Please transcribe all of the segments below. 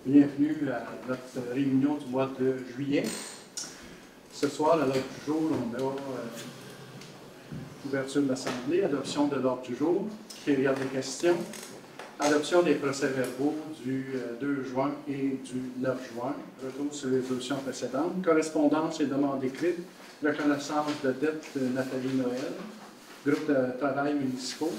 Bienvenue à notre réunion du mois de juillet. Ce soir, à l'ordre du jour, on a ouverture de l'Assemblée, adoption de l'ordre du jour, période des questions, adoption des procès-verbaux du 2 juin et du 9 juin, retour sur les résolutions précédentes, correspondance et demandes écrites, reconnaissance de dette de Nathalie Noël, groupe de travail municipaux,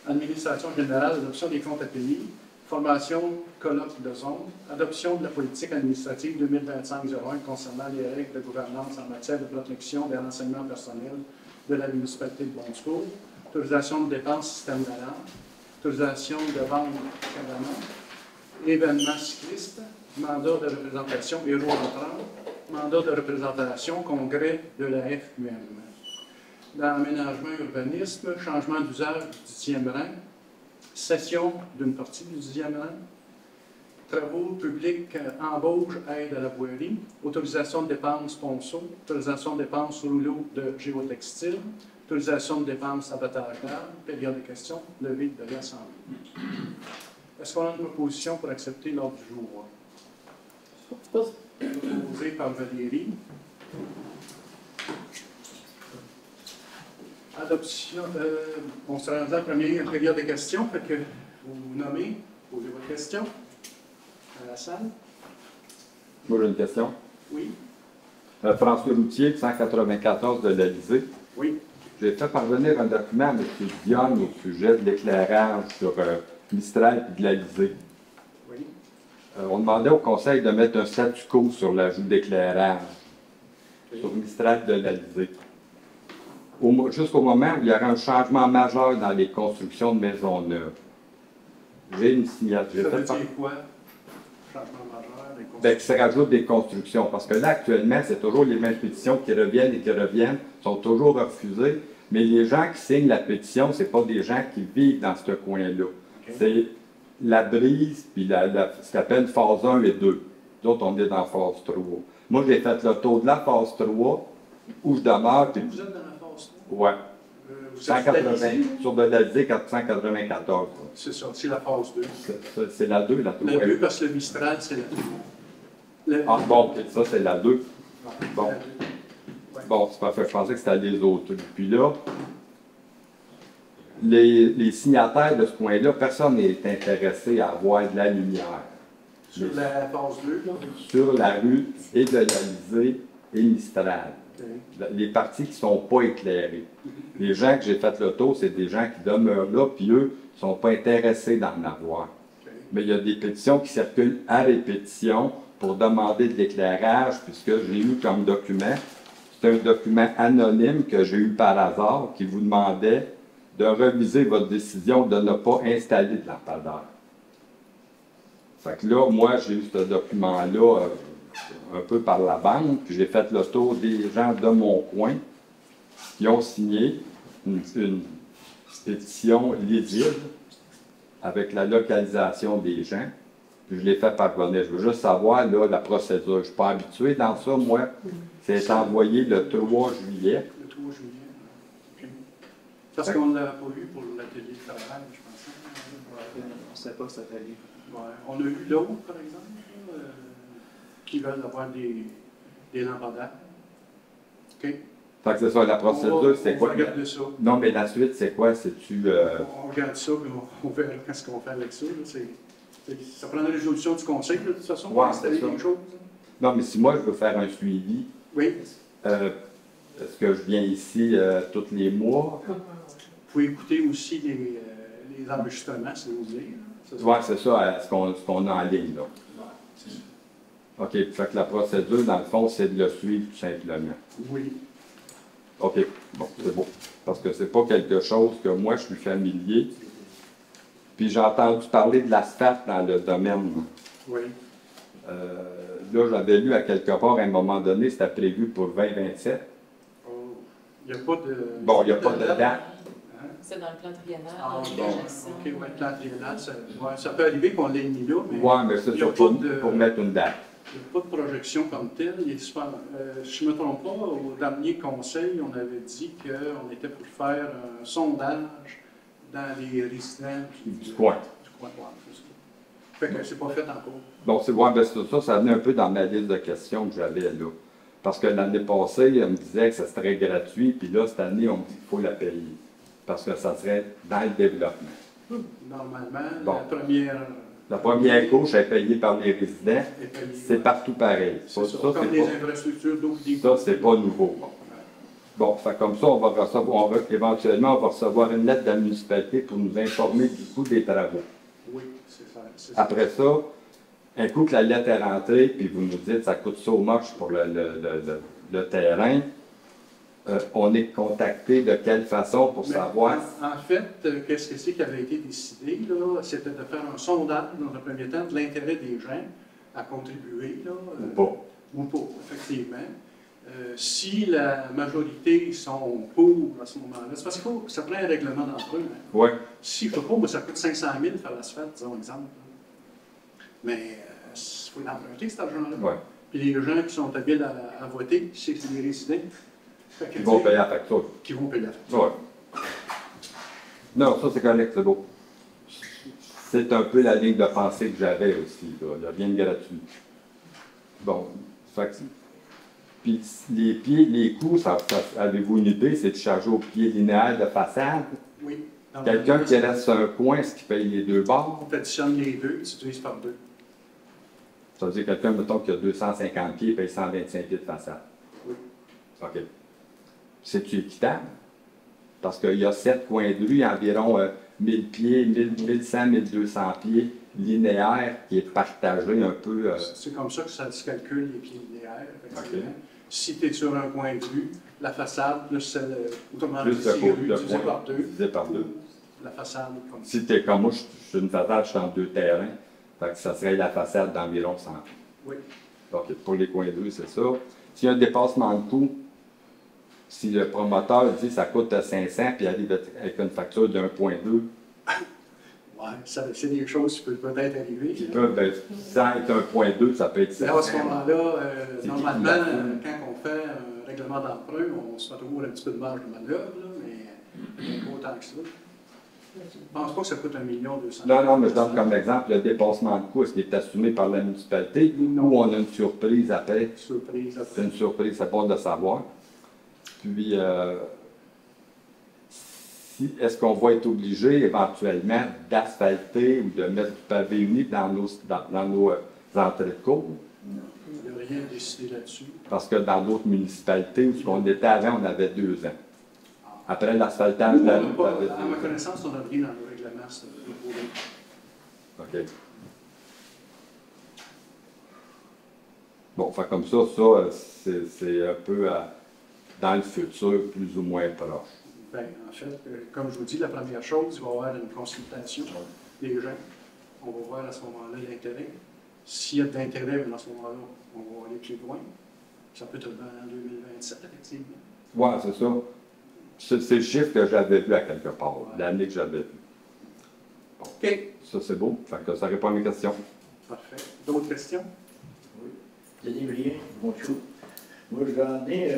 administration générale, adoption des comptes à payer, formation, colloque de zone, adoption de la politique administrative 2025-01 concernant les règles de gouvernance en matière de protection des renseignements personnels de la municipalité de Bon-Secours, autorisation de dépenses système d'alarme, autorisation de vente cadavre, événements cyclistes, mandat de représentation Héros en mandat de représentation congrès de la FUM. Dans l'aménagement urbanisme, changement d'usage du 10e rang, cession d'une partie du 10e rang, travaux publics, embauche, aide à la voirie, autorisation de dépenses ponceau, autorisation de dépenses rouleau de géotextile, autorisation de dépenses abattage d'arbres, période de questions, levée de l'Assemblée. Est-ce qu'on a une proposition pour accepter l'ordre du jour? Proposée par Valérie. Adoption, on se rend à la première période de questions, fait que vous vous nommez, posez votre question à la salle. Moi, j'ai une question. Oui. François Routier, 194 de l'Élysée. Oui. J'ai fait parvenir un document à M. Dionne au sujet de l'éclairage sur Mistral et de l'Élysée. Oui. On demandait au Conseil de mettre un statu quo sur l'ajout d'éclairage sur Mistral de l'Élysée. Jusqu'au moment où il y aura un changement majeur dans les constructions de maisons neuves. J'ai une signature. Ça veut dire quoi? Changement majeur des constructions? Bien, que ça rajoute des constructions. Parce que là, actuellement, c'est toujours les mêmes pétitions qui reviennent et qui reviennent, sont toujours refusées. Mais les gens qui signent la pétition, ce n'est pas des gens qui vivent dans ce coin-là. Okay. C'est la brise, puis ce qu'on appelle phase 1 et 2. D'autres, on est dans phase 3. Moi, j'ai fait le tour de la phase 3, où je demeure. Puis... Vous êtes dans la phase 3? Oui. 180, sur de l'Élysée 494. C'est ça, c'est la phase 2. C'est la 2, la 3. La 2, parce que le Mistral, c'est la 2. Ah bon, ça, c'est la 2. Bon. Ouais. Bon, c'est parfait. Je pensais que c'était les autres. Puis là, les signataires de ce coin-là, personne n'est intéressé à avoir de la lumière. Sur la phase 2, là? Sur la rue et de l'Élysée et Mistral. Okay. Les parties qui ne sont pas éclairées. Les gens que j'ai fait le tour, c'est des gens qui demeurent là, puis eux ne sont pas intéressés d'en avoir. Okay. Mais il y a des pétitions qui circulent à répétition pour demander de l'éclairage, puisque j'ai eu comme document, c'est un document anonyme que j'ai eu par hasard, qui vous demandait de reviser votre décision de ne pas installer de lampadaire. Fait que là, moi, j'ai eu ce document-là un peu par la bande, puis j'ai fait le tour des gens de mon coin qui ont signé une pétition lisible avec la localisation des gens, puis je l'ai fait parvenir. Je veux juste savoir, là, la procédure. Je ne suis pas habitué dans ça, moi. C'est envoyé le 3 juillet. Le 3 juillet, OK. Parce qu'on ne l'a pas eu pour l'atelier de travail, je pense. On ne savait pas que c'était atelier. Ouais. On a eu l'autre, par exemple, qui veulent avoir des lampadaires. OK. Fait que c'est ça, la procédure, c'est quoi? On va regarder ça. Non, mais la suite, c'est quoi? C'est-tu... On regarde ça, puis on verra ce qu'on fait avec ça. Ça prend une résolution du Conseil, de toute façon, pour installer quelque chose. Non, mais si moi, je veux faire un suivi, oui. Est-ce que je viens ici tous les mois? Vous pouvez écouter aussi les enregistrements, si vous voulez. Oui, c'est ça, ce qu'on a en ligne, là. OK, fait que la procédure, dans le fond, c'est de le suivre tout simplement. Oui. OK, bon, c'est bon. Parce que c'est pas quelque chose que moi, je suis familier. Puis j'ai entendu parler de l'asphalte dans le domaine. Oui. Là, j'avais lu à quelque part, à un moment donné, c'était prévu pour 2027. Oh. Il n'y a pas de... Bon, il n'y a pas de date. C'est dans le plan triennal. Ah, bon. OK, oui, le plan triennal, ça peut arriver qu'on l'ait mis là, mais... Oui, mais c'est surtout pour mettre une date. Il n'y a pas de projection comme telle. Si je ne me trompe pas, au dernier conseil, on avait dit qu'on était pour faire un sondage dans les résidents du coin. Du coin, ouais, c'est ça. Fait que c'est pas fait encore. Bon, c'est ouais, ben, ça venait un peu dans ma liste de questions que j'avais là. Parce que l'année passée, on me disait que ça serait gratuit, puis là, cette année, on me dit qu'il faut la payer. Parce que ça serait dans le développement. Normalement, Bon. la La première couche est payée par les résidents. C'est partout pareil. C'est ça, comme les infrastructures d'eau. Ça, c'est pas nouveau. Bon, fait comme ça, éventuellement, on va recevoir une lettre de la municipalité pour nous informer du coût des travaux. Oui, c'est ça. Après ça, un coup que la lettre est rentrée, puis vous nous dites ça coûte so much pour le terrain, on est contacté de quelle façon pour savoir? En fait, qu'est-ce que c'est qui avait été décidé, là? C'était de faire un sondage, dans un premier temps, de l'intérêt des gens à contribuer, là. Ou pas, effectivement. Si la majorité sont pour à ce moment-là, c'est parce que ça prend un règlement d'emprunt. Hein. Oui. Si je ne sais pas, mais ça coûte 500 000 faire l'asphalte, disons exemple. Mais il faut l'emprunter, cet argent-là. Oui. Puis les gens qui sont habiles à voter, c'est les résidents. Qui vont payer la facture. Qui vont payer la facture. Oui. Non, ça c'est correct, c'est beau. C'est un peu la ligne de pensée que j'avais aussi, là. Il y a rien de gratuit. Bon, fait que, puis les coûts, avez-vous une idée, c'est de charger au pied linéaire de façade? Oui. Quelqu'un qui reste sur un coin, est-ce qu'il paye les deux bords? On additionne les deux, tu divises par deux. Ça veut dire que quelqu'un, mettons, qui a 250 pieds, paye 125 pieds de façade. Oui. OK. C'est-tu équitable? Parce qu'il y a 7 coins de rue, environ 1000 pieds, 1100, 1200 pieds linéaires qui est partagé un peu. C'est comme ça que ça se calcule les pieds linéaires, effectivement. Okay. Si tu es sur un coin de rue, la façade plus celle, autrement plus dit, le divisé par deux. Divisé par deux. La façade comme ça. Si tu es comme moi, je suis une façade, je suis en 2 terrains, fait que ça serait la façade d'environ 100 pieds. Oui. Donc, pour les coins de rue, c'est ça. S'il y a un dépassement de coût, si le promoteur dit que ça coûte 500 puis arrive avec une facture de 1,2, oui, c'est des choses qui peuvent peut-être arriver. Qui peuvent, sans être 1,2, ça peut être 500. À ce moment-là, normalement, quand on fait un règlement d'emprunt, on se retrouve un petit peu de marge de manœuvre, là, mais pas autant que ça. Je ne pense pas que ça coûte 1 200 000. Non, mais je donne comme exemple le dépassement de coût, est-ce qu'il est assumé par la municipalité ou on a une surprise après? Surprise après. C'est une surprise, c'est bon de savoir. Puis, est-ce qu'on va être obligé éventuellement d'asphalter ou de mettre du pavé unique dans nos entrées de cours? Non, il n'y a rien décidé là-dessus. Parce que dans d'autres municipalités où on était avant, on avait 2 ans. Après l'asphaltage de la rue, on avait 2 ans. À ma connaissance, on n'a rien dans le règlement, c'est OK. Bon, fait comme ça, c'est un peu dans le futur, plus ou moins proche. Bien, en fait, comme je vous dis, la première chose, il va y avoir une consultation des gens. On va voir à ce moment-là l'intérêt. S'il y a de l'intérêt, à ce moment-là, on va aller plus loin. Ça peut être en 2027, effectivement. Oui, c'est ça. C'est le chiffre que j'avais vu à quelque part, l'année que j'avais vu. Bon. OK. Ça, c'est beau. Fait que ça répond à mes questions. Parfait. D'autres questions? Oui. Denis Brien, bonjour. Moi, je vais emmener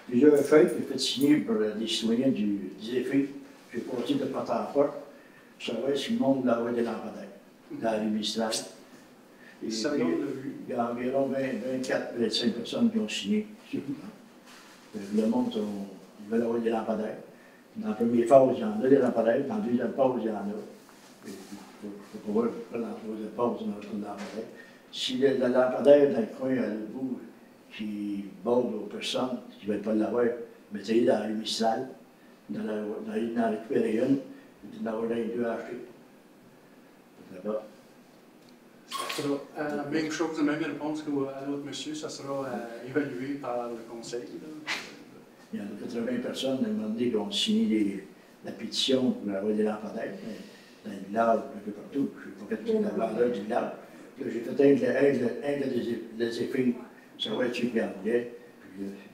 plusieurs feuilles que j'ai fait signer pour des citoyens du EFI. J'ai passé de porte en porte pour savoir si le monde voulait des lampadaires dans la rue Mistral. Il y a environ 24-25 personnes qui ont signé. Le monde, ils veulent avoir des lampadaires. Dans la première phase, il y en a des lampadaires. Dans la deuxième phase, il y en a. Il faut pouvoir prendre la troisième phase, on a des lampadaires. Si le lampadaire dans le coin à l'autre bout qui borde aux personnes qui ne veulent pas l'avoir, mettez-les dans la rue Mistral, dans la récupérer une, et dans la deux à acheter. Là-bas. Ça sera la même chose, la même réponse qu'à l'autre monsieur, ça sera évalué par le conseil. Là. Il y en a 80 personnes, à un moment donné, qui ont signé la pétition pour avoir des lampadaires dans le village, un peu partout. Je n'ai pas fait la vendeur du village. J'ai fait un des effets, ça va être qui en voulait.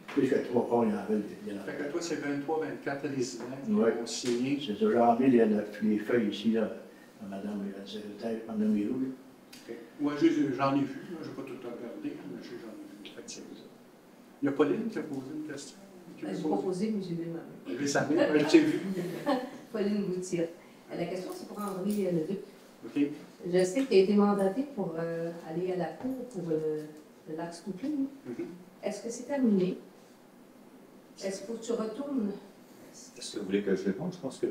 Plus que 3 fois, il y en avait des lampadaires. Fait que toi, c'est 23-24 résidents qui Ouais. ont signé. C'est ça, j'ai enlevé les feuilles ici, là, à Madame la secrétaire, Madame Mirou. Okay. Moi, j'en ai vu, je n'ai pas tout regardé, mais j'en ai vu, effectivement. Il y a Pauline qui a posé une question. J'ai proposé, mais j'ai demandé. Elle veut savoir, elle t'a vu. Pauline Gauthier. La question, c'est pour Henri Leduc. OK? Je sais que tu as été mandaté pour aller à la cour pour le lac Stoucline. Est-ce que c'est terminé? Est-ce qu'il faut que tu retournes? Est-ce que vous voulez que je réponde? Je pense que...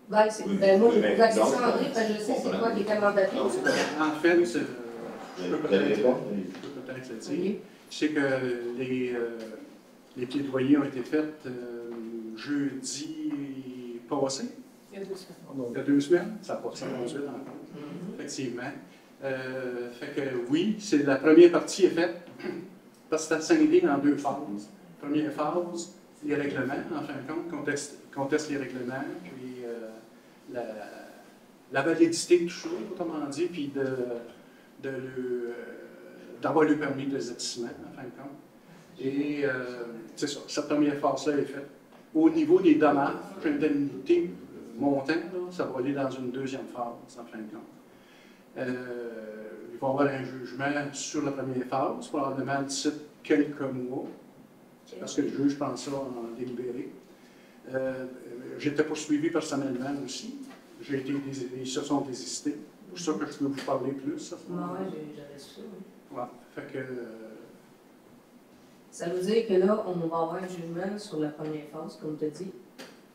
Ben, Oui, moi, je mais vais accéder non, à André, parce que je sais que c'est toi qui étais mandaté. En fait, je peux Vous allez répondre? peut-être le dire. Oui. Je sais que les plaidoyers ont été faits jeudi passé, Il y a 2 semaines. il y a 2 semaines, ça passe 2 semaines encore, effectivement. Fait que oui, la première partie est faite, parce que c'est scindé en 2 phases. Première phase, les règlements, en fin de compte, conteste les règlements, puis la validité de tout ça, autrement dit, puis d'avoir le permis d'exercissement, en fin de compte. Et c'est ça, cette première phase-là est faite. Au niveau des dommages, indemnités montant, là, ça va aller dans une deuxième phase, en fin de compte. Il va y avoir un jugement sur la première phase, probablement d'ici quelques mois, parce que le juge pense ça en délibéré. J'étais poursuivi personnellement aussi. Ils se sont désistés. C'est pour ça que je peux vous parler plus. Oui, j'avais ça. Oui. Ouais, fait que, Ça veut dire que là, on va avoir un jugement sur la première phase, comme tu as dit.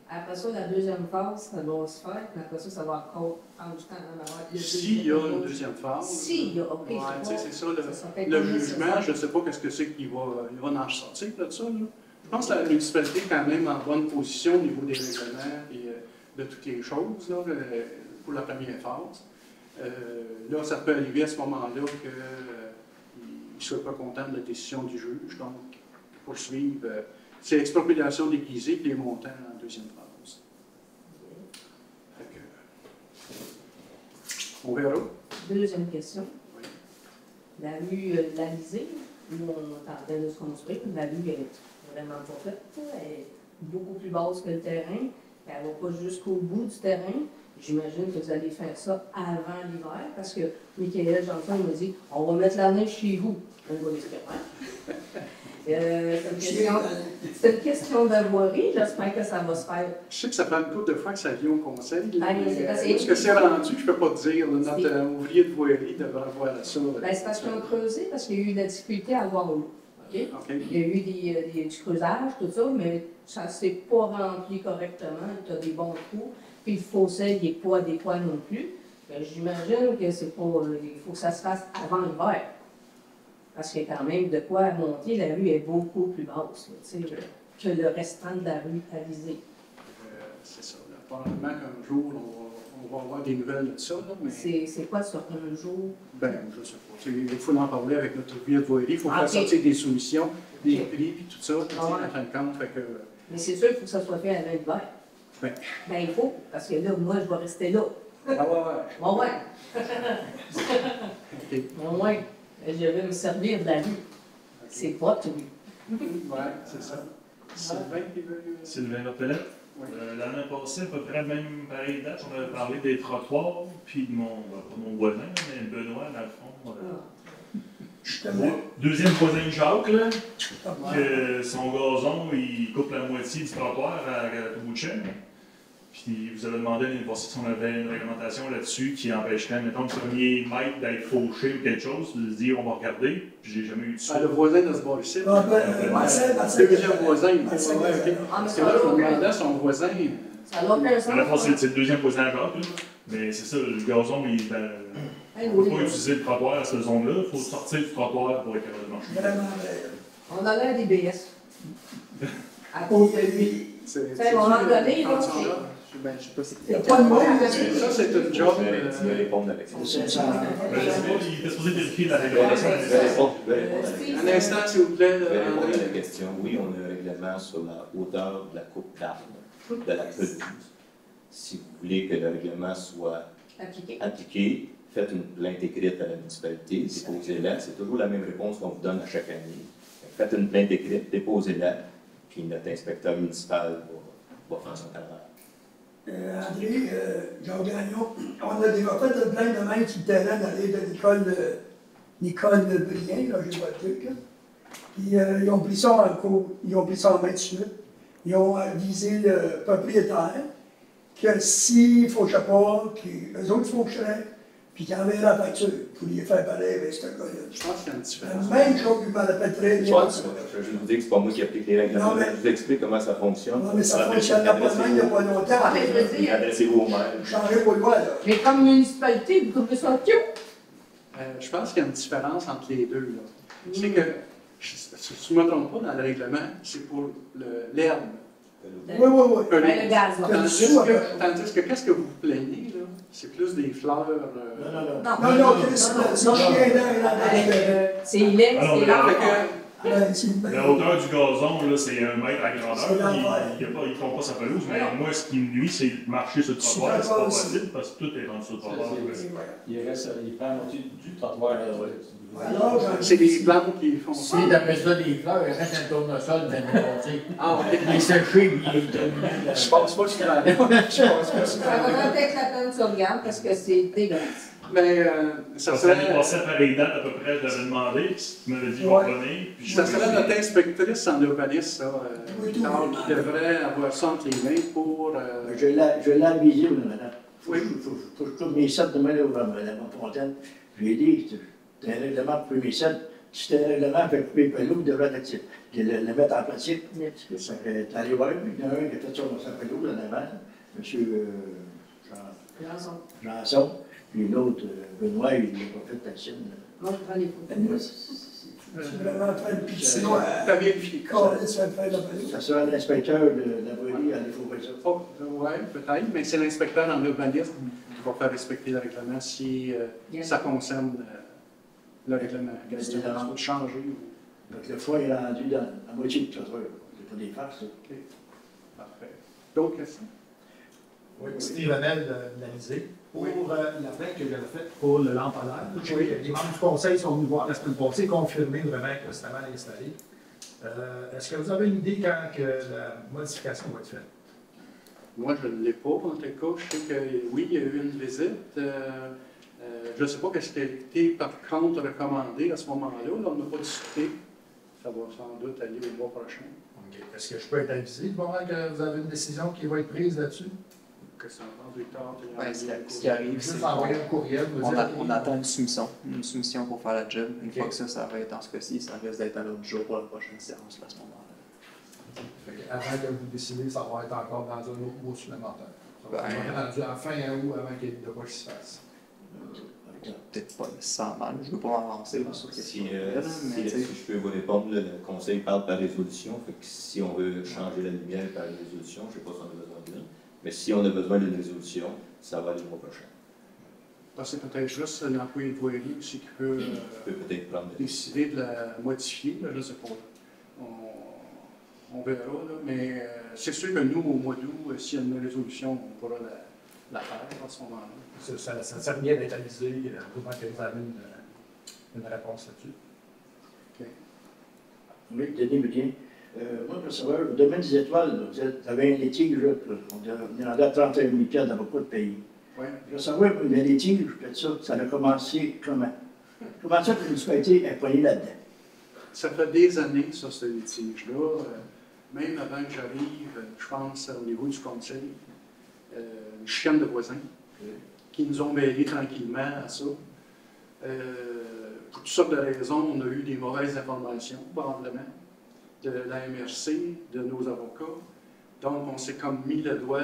Après ça, la deuxième phase, ça va se faire, puis après ça, ça va encore prendre du temps à en avoir. s'il y a une deuxième phase, S'il y a, OK. ouais, c'est ça, fait le comme jugement, nécessaire. je ne sais pas qu'est-ce que c'est qu'il va en sortir de ça. Là. Je pense que la municipalité est quand même en bonne position au niveau des règlements et de toutes les choses là, pour la première phase. Là, ça peut arriver à ce moment-là qu'ils ne soient pas contents de la décision du juge, donc poursuivre. C'est expropriation déguisée et les montants en deuxième phase. Fait que, on verra. Deuxième question. Oui. La rue L'Alizé, où on est en train de se construire, la rue est vraiment pas faite. Elle est beaucoup plus basse que le terrain. Elle ne va pas jusqu'au bout du terrain. J'imagine que vous allez faire ça avant l'hiver, parce que Michael Janson m'a dit on va mettre la neige chez vous. On va l'espérer. C'est une question de voirie. J'espère que ça va se faire. Je sais que ça fait une couple de fois que ça vient au conseil. Ah, mais c'est parce que- Ce que c'est rendu, je ne peux pas te dire. Là, notre ouvrier de voirie devrait voir ça. Ben, c'est parce qu'ils ont creusé, parce qu'il y a eu de la difficulté à avoir l'eau. OK? OK. Il y a eu du creusage, tout ça, mais ça ne s'est pas rempli correctement. Tu as des bons trous. Puis le fossé n'est pas adéquat non plus. Ben, j'imagine que c'est pas. Il faut que ça se fasse avant l'hiver. Parce qu'il y a quand même de quoi monter. La rue est beaucoup plus basse là, tu sais, que le restant de la rue Alizé. C'est ça. Là. Probablement qu'un jour, on va avoir des nouvelles de ça. Là, mais C'est quoi ça, un jour? ben, je ne sais pas. Il faut en parler avec notre ouvrier de voirie. Il faut Ah, faire ok. sortir des solutions, des Ok. prix, puis tout ça. Tu sais, Ah ouais. en fin de compte, fait que, Mais c'est sûr qu'il faut que ça soit fait avant l'hiver. Ben. Ben, il faut, parce que là, moi, je vais rester là. Bon, ouais. OK. Bon, ouais. Je vais me servir de la rue. C'est votre rue. Ouais, c'est ça. Sylvain qui veut. Sylvain Lapellette. Oui. L'année passée, à peu près même pareille date, on avait parlé des trottoirs, puis de pas mon voisin, mais Benoît, dans le fond. Justement. Deuxième voisin de Jacques, là, que son gazon, il coupe la moitié du trottoir à tout bout de chaîne. Puis vous avez demandé l'année passée si on avait une réglementation là-dessus qui empêcherait, mettons, le premier mètre d'être fauché ou quelque chose, de se dire on va regarder, puis j'ai jamais eu de suite. Ah, le voisin de ce bar ici. Deuxième voisin. Ouais, OK. Ah, mais Parce que ça là, a je me aucun- demandais son voisin. ça n'a aucun sens. Dans le fond, c'est le deuxième voisin à Jacques, là. Mais c'est ça, le gazon, il Hey, ne peut oui. pas utiliser le trottoir à cette zone-là, il faut sortir du trottoir pour être capable de marcher. Vraiment. On a l'air des BS. À cause de lui. C'est à un moment donné, là, Ben, je sais pas si. C'est pas de moi. Ça, c'est une job. Tu veux répondre avec ça? C'est ça. Je sais pas, il était supposé vérifier la réglementation. Je vais répondre avec Un instant, s'il vous plaît, Je vais répondre à André. la question. Oui, on a un règlement sur la hauteur de la coupe d'arbre, de la pelouse. Si vous voulez que le règlement soit Appliqué. appliqué, faites une plainte écrite à la municipalité, déposez-la. C'est toujours la même réponse qu'on vous donne à chaque année. Faites une plainte écrite, déposez-la, puis notre inspecteur municipal va faire son travail. André, Jean Gagnon, on a déjà fait une plainte de main sur le terrain d'aller de Nicole Brien, là, j'ai pas le truc. Là. Puis ils ont pris ça en cours, ils ont pris ça en main de suite. Ils ont avisé le propriétaire que s'il ne fauchait pas, qu'eux autres faucheraient, puis qu'il enverrait la facture. Vous pourriez faire pareil avec ce gars-là. Je pense qu'il y a une différence. La même chose, il m'en rappelle très bien. Je vais vous dire que c'est pas moi qui applique les règlements. Non, mais- Je vous explique comment ça fonctionne. Non, mais ça fonctionne pas de même il n'y a pas longtemps. Ah, mais je veux dire, Adressez-vous au maire. Changez vos lois, là. mais comme municipalité, vous trouvez ça cute? Je pense qu'il y a une différence entre les deux. C'est que, si je ne me trompe pas, dans le règlement, c'est pour l'herbe. Oui, oui, oui. Ben, le gazon. Tandis que qu'est-ce que vous vous plaignez, là? C'est plus des fleurs. Non, non, non. Non, non, Chris, c'est chien d'air, C'est laid, Alors, c'est le- rare. La hauteur du gazon, là, c'est 1 mètre à C'est grandeur. l'enfer. Ils ne font pas sa pelouse, mais moi, ce qui me nuit, c'est marcher sur le trottoir. C'est pas possible parce que tout est rendu sur le trottoir. Il prend au-dessus du trottoir. Alors, C'est des plantes qui font ça. Si d'après ça des fleurs, il reste un tournesol dans le côté. Ah, ok. Il est séché, puis il est terminé. Je pense pas que c'est la Je pense pas que c'est Ça vaudrait la peut-être la peine que tu regardes parce que c'est dégueulasse. Mais ça Parce que l'année serait, passée, après les dates à peu près, je l'avais demandé, puis tu m'avais dit qu'on Ouais. revenait. Puis ça serait notre inspectrice en urbanisme, ça, Oui, tout. qui devrait avoir ça entre les mains pour. Je l'ai avisé, madame. Oui. Faut que je coupe mes sets demain là, madame Fontaine. Je lui ai dit, c'est un règlement pour couper mes sets. Si c'est un règlement pour couper les pelouses, il devrait le mettre en pratique. T'es allé voir, il y en a un qui a fait ça dans sa pelouse en avant, M. Janson, puis l'autre, Benoît, il n'a pas fait la sienne. Moi, je prends les photos. c'est vraiment en train de pitcher. T'as vérifié. Quand on se fait faire la pelouse. Ça sera l'inspecteur de la brûlée, il faut faire ça. Oh, oui, peut-être, mais c'est l'inspecteur en urbanisme qui va faire respecter le règlement si ça concerne le règlement. Question de changer. Donc le foie est rendu dans la moitié du trottoir. C'est pas des farces, ça. OK. Parfait. D'autres questions? Oui, Steve Hamel de l'Alizé. Pour la plainte que j'avais faite pour le lampadaire, les membres du conseil sont venus voir la semaine passée, confirmer vraiment que c'était mal installé. Est-ce que vous avez une idée quand que la modification va être faite? Moi, je ne l'ai pas, en tout cas. Je sais que oui, il y a eu une visite. Je ne sais pas ce qui a été, par contre, recommandé à ce moment-là. Là, on n'a pas discuté. Ça va sans doute aller au mois prochain. Okay. Est-ce que je peux être avisé du moment que vous avez une décision qui va être prise là-dessus? Question de tard, Ouais, ce qui arrive, c'est Juste envoyer un courriel, vous dire, on attend une soumission pour faire la job. Une Ok. fois que ça va être dans ce cas-ci, ça risque d'être à l'autre jour pour la prochaine séance à ce moment-là. Avant que vous décidez, ça va être encore dans un autre mois supplémentaire. Ça va être rendu à fin août avant qu'il y ait de quoi qui se fasse. Peut-être pas nécessairement. Je ne veux pas m'avancer sur ce Si, mais tu sais, si je peux vous répondre, là, le conseil parle par résolution. Fait que si on veut changer la lumière par résolution, je ne sais pas si on a besoin de l'une. Mais si on a besoin d'une résolution, ça va aller le mois prochain. C'est peut-être juste l'employé de voirie aussi qui peut Je peux peut-être prendre décider de la modifier. Là, je ne sais pas. On verra. Là, mais c'est sûr que nous, au mois d'août, s'il y a une résolution, on pourra la faire à ce moment-là. Ça sert bien d'être avisé avant que vous avez une réponse là-dessus. Oui, tenez bien. Moi, pour savoir, le domaine des étoiles, là, vous avez un litige, là, on est rendu à 31 000 dans beaucoup de pays. Ouais. Je veux savoir, le litige, ça a commencé comment? Comment ça que la municipalité est poignée là-dedans? Ça fait des années, ça, ce litige-là. Même avant que j'arrive, je pense, au niveau du conseil, une chienne de voisins qui nous ont mêlés tranquillement à ça. Pour toutes sortes de raisons, on a eu des mauvaises informations, probablement, de la MRC, de nos avocats. Donc, on s'est comme mis le doigt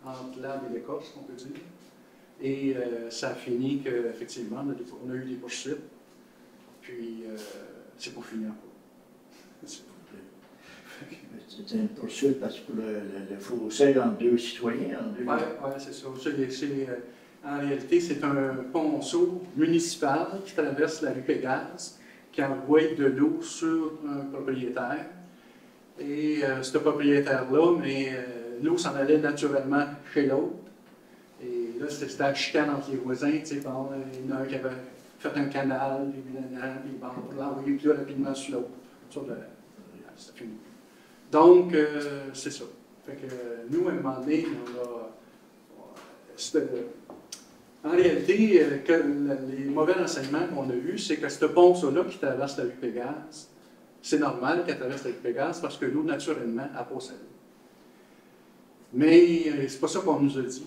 entre l'arbre et l'écorce, on peut dire. Et ça a fini qu'effectivement, on a eu des poursuites. Puis, c'est pas fini encore. C'est une poursuite parce que le fossé entre deux citoyens, entre deux... Oui, c'est ça. En réalité, c'est un ponceau municipal qui traverse la rue Pégase, qui envoie de l'eau sur un propriétaire. Et ce propriétaire-là, mais l'eau s'en allait naturellement chez l'autre. Et là, c'était la chicane entre les voisins. Tu sais, bon, il y en a un qui avait fait un canal, puis bon, pour l'envoyer plus rapidement sur l'autre. C'est fini. Donc, c'est ça. Fait que nous, à un moment donné, en réalité, les mauvais renseignements qu'on a eus, c'est que ce ponceau-là qui traverse la rue Pégase, c'est normal qu'elle traverse la rue Pégase parce que l'eau, naturellement, a pas salé. Mais c'est pas ça qu'on nous a dit.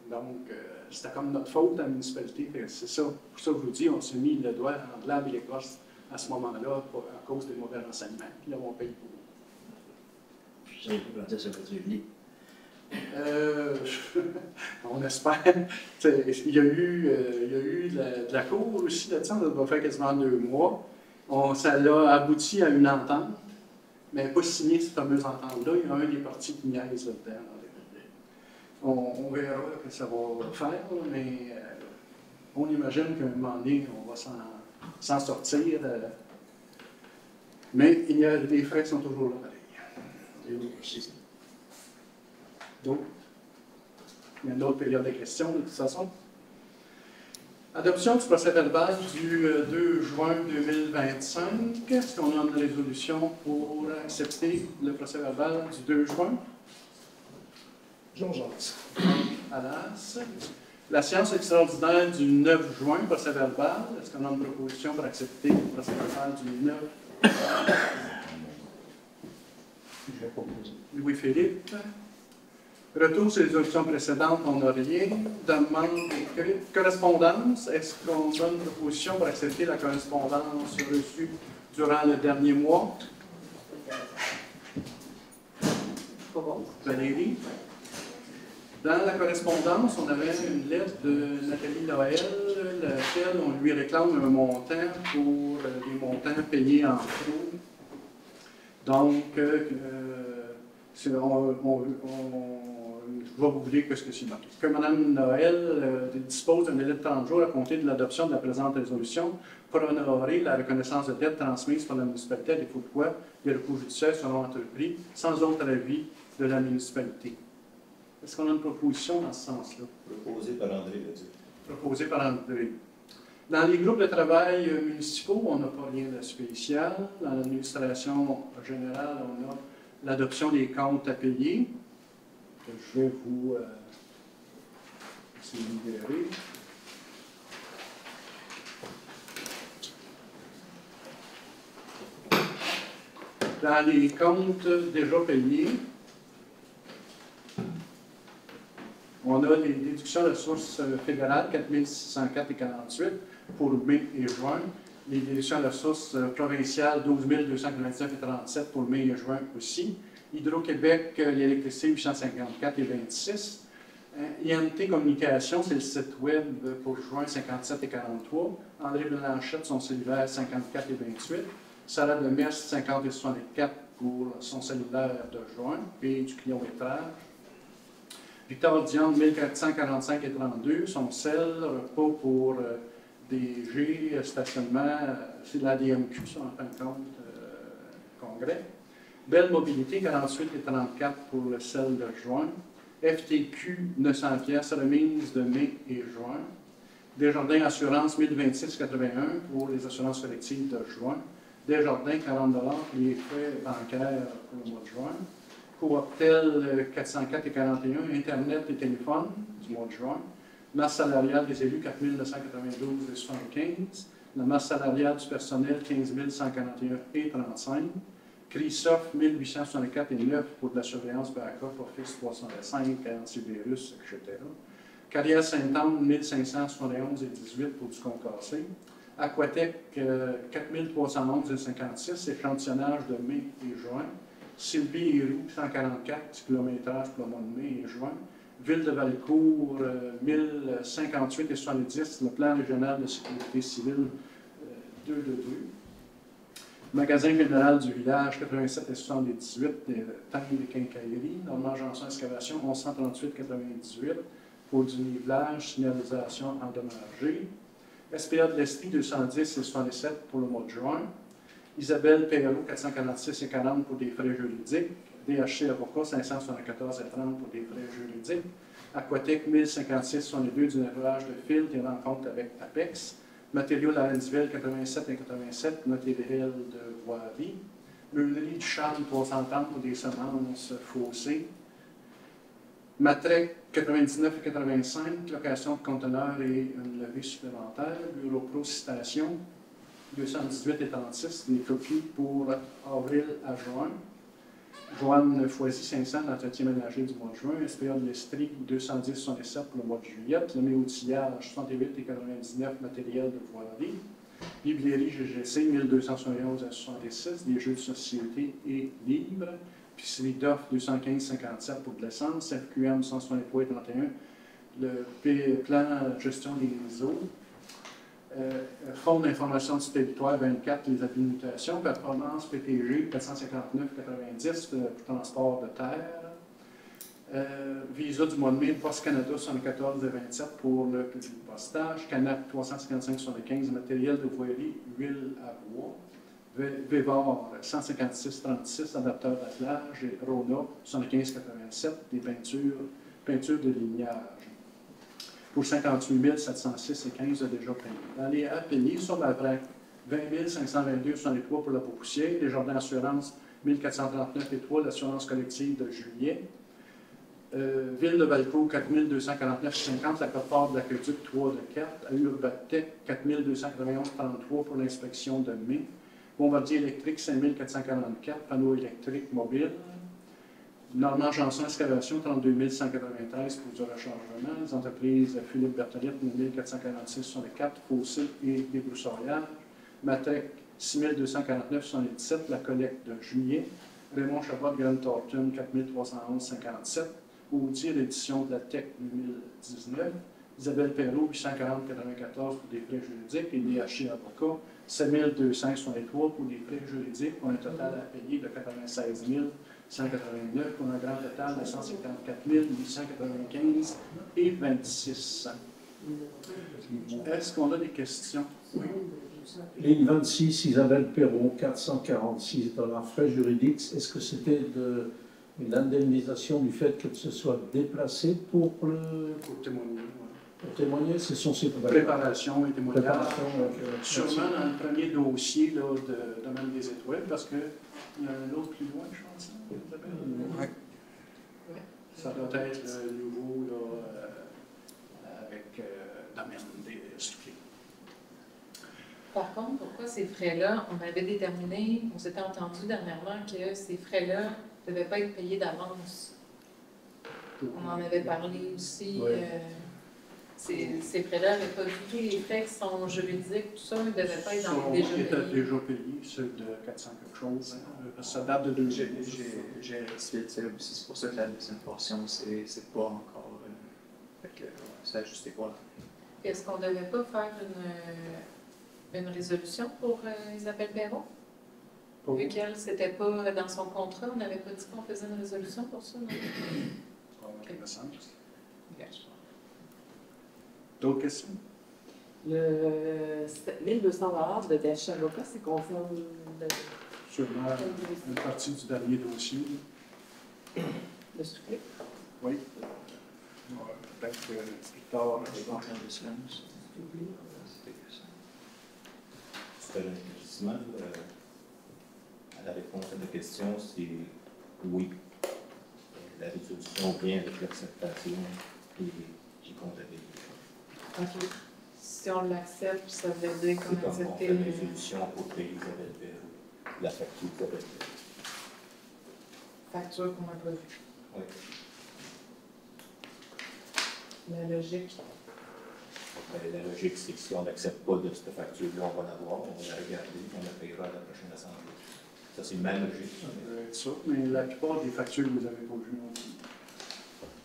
Donc, c'était comme notre faute à la municipalité. C'est ça, pour ça que je vous dis, on s'est mis le doigt entre l'arbre et l'écorce à ce moment-là à cause des mauvais renseignements. Puis là, on paye pour. Je sais pas quand ça va être réglé. On espère. Il y a eu de la cour aussi là-dessus, ça va faire quasiment 2 mois. Ça a abouti à une entente, mais pas signé cette fameuse entente-là. Il y a un des partis qui niaise là-dedans. On verra ce que ça va faire, mais on imagine qu'à un moment donné, on va s'en sortir. Mais les frais sont toujours là, pareil. Donc, il y a une autre période de questions de toute façon. Adoption du procès-verbal du 2 juin 2025. Est-ce qu'on a une résolution pour accepter le procès-verbal du 2 juin? Jean-Jacques. Alas. La séance extraordinaire du 9 juin, procès-verbal. Est-ce qu'on a une proposition pour accepter le procès-verbal du 9 juin? Je vais proposer. Louis-Philippe. Retour sur les auditions précédentes, on n'a rien. Demande écrite. Correspondance, est-ce qu'on donne une proposition pour accepter la correspondance reçue durant le dernier mois? Valérie? Dans la correspondance, on avait une lettre de Nathalie Noël, laquelle on lui réclame un montant pour des montants payés en trop. Donc, je vais vous dire ce que c'est marqué. Que Mme Noël dispose d'un délai de 30 jours à compter de l'adoption de la présente résolution pour honorer la reconnaissance de dette transmise par la municipalité, à défaut de quoi les recours judiciaires seront entrepris sans autre avis de la municipalité. Est-ce qu'on a une proposition dans ce sens-là? Proposé par André Leduc. Proposé par André. Dans les groupes de travail municipaux, on n'a pas rien de spécial. Dans l'administration générale, on a l'adoption des comptes à payer, que je vais vous libérer. Dans les comptes déjà payés, on a les déductions de sources fédérales, 4 604,48 pour mai et juin. Les déductions de sources provinciales, 12 299,37 pour mai et juin aussi. Hydro-Québec, l'électricité, 854,26. INT Communication, c'est le site web pour juin, 57,43. André Blanchette, son cellulaire, 54,28. Sarah Demers, 50,64 pour son cellulaire de juin et du kilométrage. Victor Dion, 1445,32. Son cell, repas pour DG, stationnement, c'est de la DMQ, ça, en fin de compte, congrès. Belle Mobilité, 48,34 pour le cell de juin. FTQ, 900 pièces, remise de mai et juin. Desjardins Assurance, 1026,81 pour les assurances collectives de juin. Desjardins, 40 pour les frais bancaires pour le mois de juin. Cooptel, 404,41 Internet et téléphone du mois de juin. Masse salariale des élus, 4 992,75 La masse salariale du personnel, 15 141,35 CRISOF, 1864,9 pour de la surveillance backup, Office 305, antivirus, etc. Carrière Sainte-Anne, 1571,18 pour du concassé. Aquatec, 4311,56 échantillonnage de mai et juin. Sylvie et Roux, 144 kilométrage pour le mois de mai et juin. Ville de Valcourt, 1058,70 le plan régional de sécurité civile 222. Magasin général du village, 87,78 Temps de quincaillerie. Normand Janson Excavation, 1138,98 pour du nivelage, signalisation endommagée. SPA de l'Estrie, 210,77 pour le mois de juin. Isabelle Perrault, 446,40 pour des frais juridiques. DHC Avocat, 574,30 pour des frais juridiques. Aquatec, 1056,62 du nettoyage de fil, des rencontres avec Apex. Matériaux Lorenzville, 87,87 matériel de voirie. Meunerie du Charme, 330 pour des semences fossées. Matrec, 99,85 location de conteneurs et une levée supplémentaire. Bureau Pro Citation, 218,36 des copies pour avril à juin. Joanne Foisy 500, l'entretien ménager du mois de juin. SPA de l'Estrie 210,67 pour le mois de juillet. Le outillage 68,99 matériel de voirie. Biblierie GGC 1271,66 des jeux de société et livres. Pisserie d'offres 215,57 pour de l'essence. FQM 163,31 le plan gestion des eaux. Fonds d'information du territoire 24, les habilitations, performance PTG 459,90 pour transport de terre. Visa du mois de mai, Poste Canada 74,27 pour le postage. Canap 355,75 matériel de voirie, huile à bois. Vévor 156,36 adapteur d'attelage et Rona 75,87 des peintures de lignage. Pour 58 706,15 déjà payé. Dans les à payer, sur la vraie, 20 522,63 pour la poussière, les jardins d'assurance 1439,3, l'assurance collective de juillet. Ville de Valcourt 4249,50, la cote-part de l'aqueduc 3 de 4, à Urbatec 4291,33 pour l'inspection de mai. Bombardier électrique 5444, panneaux électriques mobiles. Normand Janson Excavation, 32 193 pour du rechargement. Les entreprises Philippe Bertholette, 1446 sur les 4, fossiles et débroussaillage. Matrec, 6249,77, la collecte de juillet. Raymond Chabot, Grand Thornton, 4311,57. Audi, l'édition de la TEC 2019. Isabelle Perrault, 840,94 pour des frais juridiques. Et DHI Avocat, 7263 pour des frais juridiques, pour un total à payer de 96 189 pour un grand total de 154 895 et 26 cents. Est-ce qu'on a des questions? Oui. Ligne 26, Isabelle Perrault, 446 $ frais juridiques. Est-ce que c'était une indemnisation du fait que ce soit déplacé pour témoigner? Pour témoigner, ce sont ces préparation et témoignage. Sûrement dans le premier dossier là, de domaine des étoiles, parce qu'il y a un autre plus loin, je pense. Oui. Ça doit être le nouveau là, avec domaine des structures. Par contre, pourquoi ces frais-là, on avait déterminé, on s'était entendu dernièrement que ces frais-là ne devaient pas être payés d'avance. On en avait parlé aussi. Oui. Ces frais-là n'avaient pas du tout les frais qui sont juridiques, tout ça, ne devaient pas être dans déjà payés. Déjà payé, ceux de 400 quelque chose. Hein, ça date de 2 ans. J'ai rectifié le tir aussi, c'est pour ça que la deuxième portion, c'est pas encore. C'est ajusté quoi? Est-ce qu'on ne devait pas faire une résolution pour Isabelle Perrault? Vu qu'elle, c'était pas dans son contrat, on n'avait pas dit qu'on faisait une résolution pour ça, non? Okay. D'autres questions? Le 1200 $ de DHI Avocat, c'est concerne Sûrement une partie du dernier dossier. Le soufflet? Oui. Peut-être que plus tard, c'est un éclaircissement. À la réponse à la question, c'est oui. La résolution vient avec l'acceptation et j'y comptabilise. OK. Si on l'accepte, ça veut dire qu'on a accepté la résolution pour payer Isabelle Perrault, la facture d'Isabelle Perrault. Facture qu'on n'a pas vue. Oui. La logique. La logique, c'est que si on n'accepte pas de cette facture-là, on va l'avoir, on va la regarder, on la payera à la prochaine assemblée. Ça, c'est ma logique. Ça, mais la plupart des factures, vous n'avez pas vues non plus.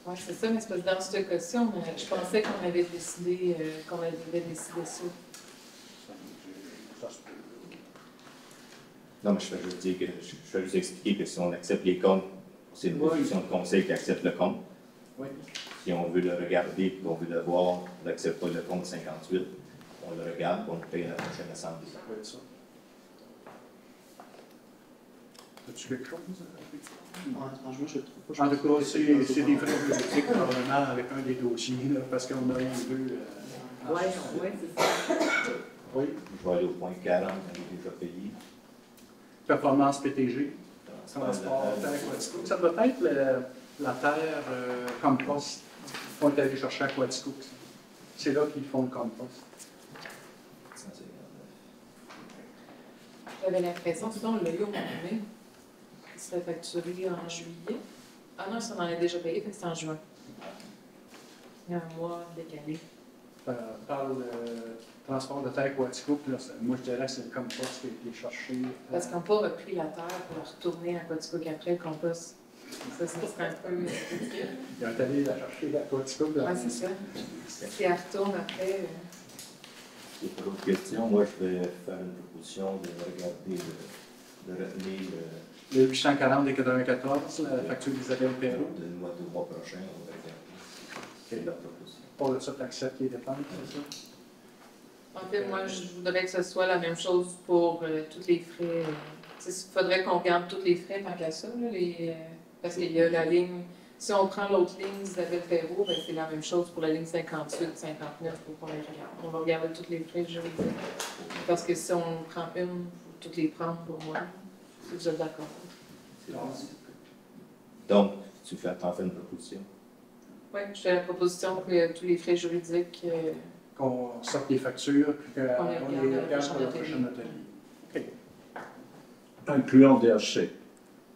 Oui, c'est ça, mais c'est parce que dans cette question, je pensais qu'on avait décidé ça. Non, mais je vais juste dire que je vais juste expliquer que si on accepte les comptes, c'est une décision de conseil qui accepte le compte. Oui. Si on veut le regarder et qu'on veut le voir, on n'accepte pas le compte 58, on le regarde et on le paye à la prochaine assemblée. Ça peut être ça. As-tu quelque chose? Franchement, je trouve pas. En tout cas, c'est des frais juridiques probablement avec un des dossiers, là, parce qu'on a eu deux. Oui, c'est ça. Oui. Je vais aller au point 40, on est déjà payé. Performance PTG. Transport, terre Quatico. Ça doit être la terre compost. On est allé chercher à Quatico. C'est là qu'ils font le compost. J'avais l'impression que ça, on l'a eu au mois de mai. qui serait facturé en juillet. Ah non, ça on en a déjà payé, fait que c'est en juin. Il y a un mois décalé. Par le transport de terre Quatico, puis là, moi je dirais que c'est le compost qui a été cherché. Parce qu'on n'a pas repris la terre pour la retourner à Quatico après le compost. Ça serait un peu difficile. Ils ont allé la chercher à Quatico. Oui, c'est ça. Si elle retourne après. Et pour l'autre question, moi je vais faire une proposition de regarder, de retenir le 840 et 94, la facture d'Isabelle Perrault. le mois prochain, on va regarder. C'est la proposition. Pour le ça, tu acceptes les dépenses, c'est ça? En fait, moi, je voudrais que ce soit la même chose pour tous les frais. Il faudrait qu'on regarde tous les frais tant qu'à ça, là, parce qu'il y a la ligne. Si on prend l'autre ligne d'Isabelle Perrault, ben, c'est la même chose pour la ligne 58, 59, pour qu'on les regarde. On va regarder tous les frais juridiques. Parce que si on prend une, il faut toutes les prendre pour moi. Si vous êtes d'accord. Donc, tu t'en fais une proposition? Oui, je fais la proposition que tous les frais juridiques. Qu'on sorte les factures, puis qu'on les regarde pour le atelier. prochain atelier. OK. Incluant DHC.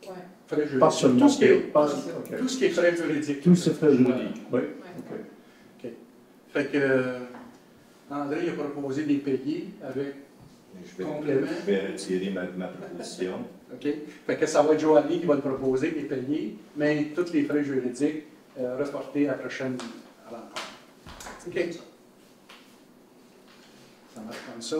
Oui. Frais juridiques. Pas seulement. Tout ce qui est frais juridiques. Tous ces frais juridiques, oui. OK. Fait que André a proposé de les payer avec complément. Je vais retirer ma proposition. OK. Fait que ça va être Joanie qui va le proposer, les payer, mais tous les frais juridiques reportés à la prochaine rencontre. OK. Ça marche comme ça.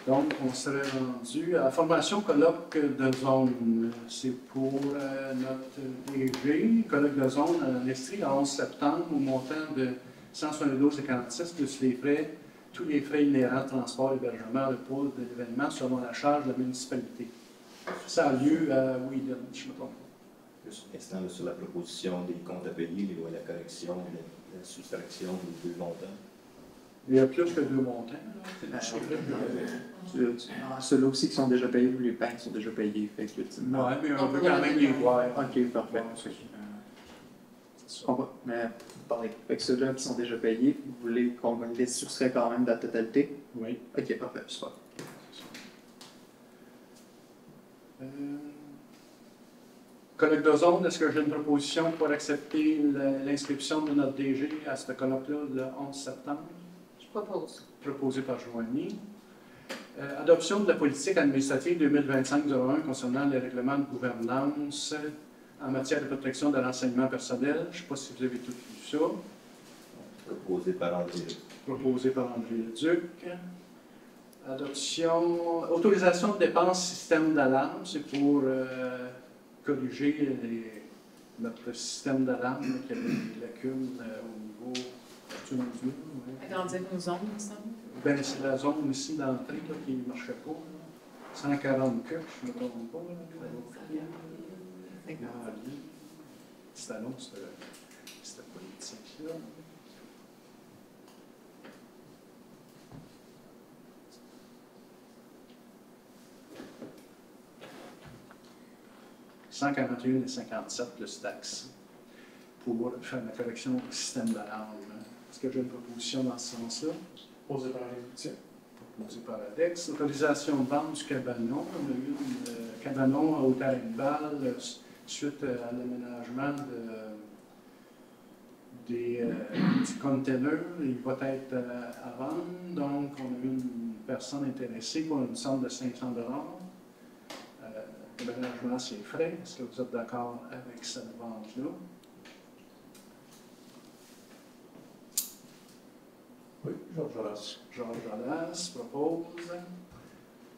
Donc, on serait rendu à la formation colloque de zone. C'est pour notre DG, colloque de zone en Estrie, le 11 septembre, au montant de 172,56 plus les frais, tous les frais inhérents, transport, hébergement, repos de l'événement selon la charge de la municipalité. Ça a lieu à Whedon, je me trompe pas. Juste un instant sur la proposition des comptes à payer, les lois, la correction, la soustraction des deux montants. Il y a plus que deux montants. Ceux-là aussi qui sont déjà payés, les banques sont déjà payés. Oui, mais on veut quand même les voir. OK, parfait. Mais parlez. Fait que ceux-là qui sont déjà payés, vous voulez qu'on les soustrait quand même de la totalité? Oui. OK, parfait, super. Colloque de zone, est-ce que j'ai une proposition pour accepter l'inscription de notre DG à ce colloque-là le 11 septembre? Je propose. Proposé par Joanie. Adoption de la politique administrative 2025-01 concernant les règlements de gouvernance en matière de protection de l'enseignement personnel. Je ne sais pas si vous avez tout vu ça. Proposé par André Leduc. Proposé par André Leduc. Adoption, autorisation de dépenses système d'alarme, c'est pour corriger notre système d'alarme qui a des lacunes au niveau. Agrandir nos zones, il me semble. Ben, c'est la zone ici d'entrée là, qui ne marchait pas. Là. 140 cœurs, je ne me trompe pas. C'était long, c'était politique. Là. « 141 et 57 plus taxes pour faire la correction du système d'alarme. Est-ce que j'ai une proposition dans ce sens-là? Proposé par l'exécutif. Proposé par l'ADEX. Autorisation de vente du cabanon. On a eu un cabanon à Haute-Balle suite à l'aménagement du container. Il va être à vendre. Donc, on a eu une personne intéressée pour une somme de 500 $. L'aménagement, c'est frais. Est-ce que vous êtes d'accord avec cette vente-là? Oui, Georges Jolas. Georges Jolas propose.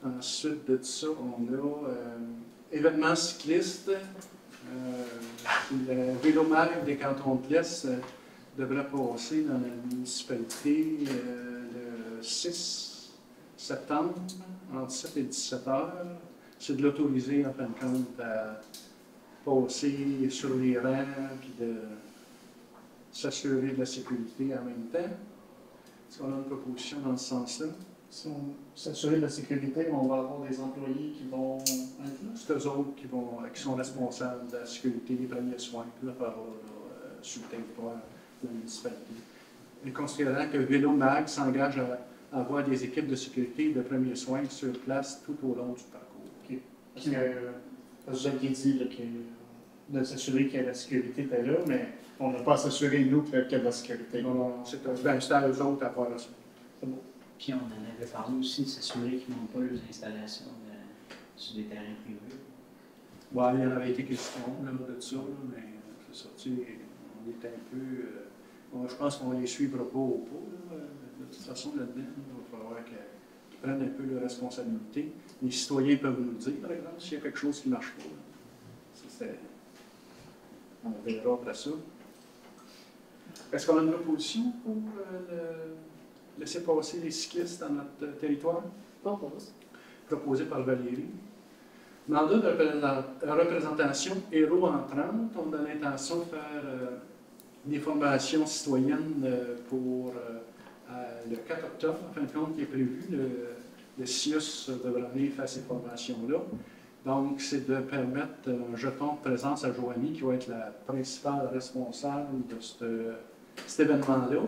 Ensuite de ça, on a événements cyclistes. Le vélomètre des cantons de l'Est devrait passer dans la municipalité le 6 septembre, entre 7 et 17 heures. C'est de l'autoriser, en fin de compte, à passer sur les rangs et de s'assurer de la sécurité en même temps. Est-ce qu'on a une proposition dans ce sens-là? Si on s'assurer de la sécurité, on va avoir des employés qui vont être là. C'est eux autres qui sont responsables de la sécurité, des premiers soins, puis la parole sur le territoire de la municipalité. et considérant que Vélo Mag s'engage à avoir des équipes de sécurité et de premiers soins sur place tout au long du parcours. OK. Parce que vous aviez dit là, de s'assurer que la sécurité était là, mais on n'a pas à s'assurer, nous, qu'il y a de la sécurité. Non, c'est à eux autres à faire ça. C'est bon. Puis on en avait parlé aussi de s'assurer qu'ils n'ont pas leurs installations sur des terrains privés. Bon, il y en avait été question là, de ça, là, mais c'est ça, tu sais, on est un peu... bon, je pense qu'on les suivra pas au pas, là, de toute façon, là-dedans. Il va falloir qu'ils prennent un peu leurs responsabilités. Les citoyens peuvent nous le dire, par exemple, s'il y a quelque chose qui ne marche pas. Là. On verra après ça. Est-ce qu'on a une proposition pour laisser passer les cyclistes dans notre territoire? Proposé par Valérie. Mandat de représentation héros entrante. On a l'intention de faire des formations citoyennes pour le 4 octobre, en fin de compte, qui est prévu. Le CIUS devra venir faire ces formations-là. Donc, c'est de permettre un jeton de présence à Joanie, qui va être la principale responsable de cet événement-là.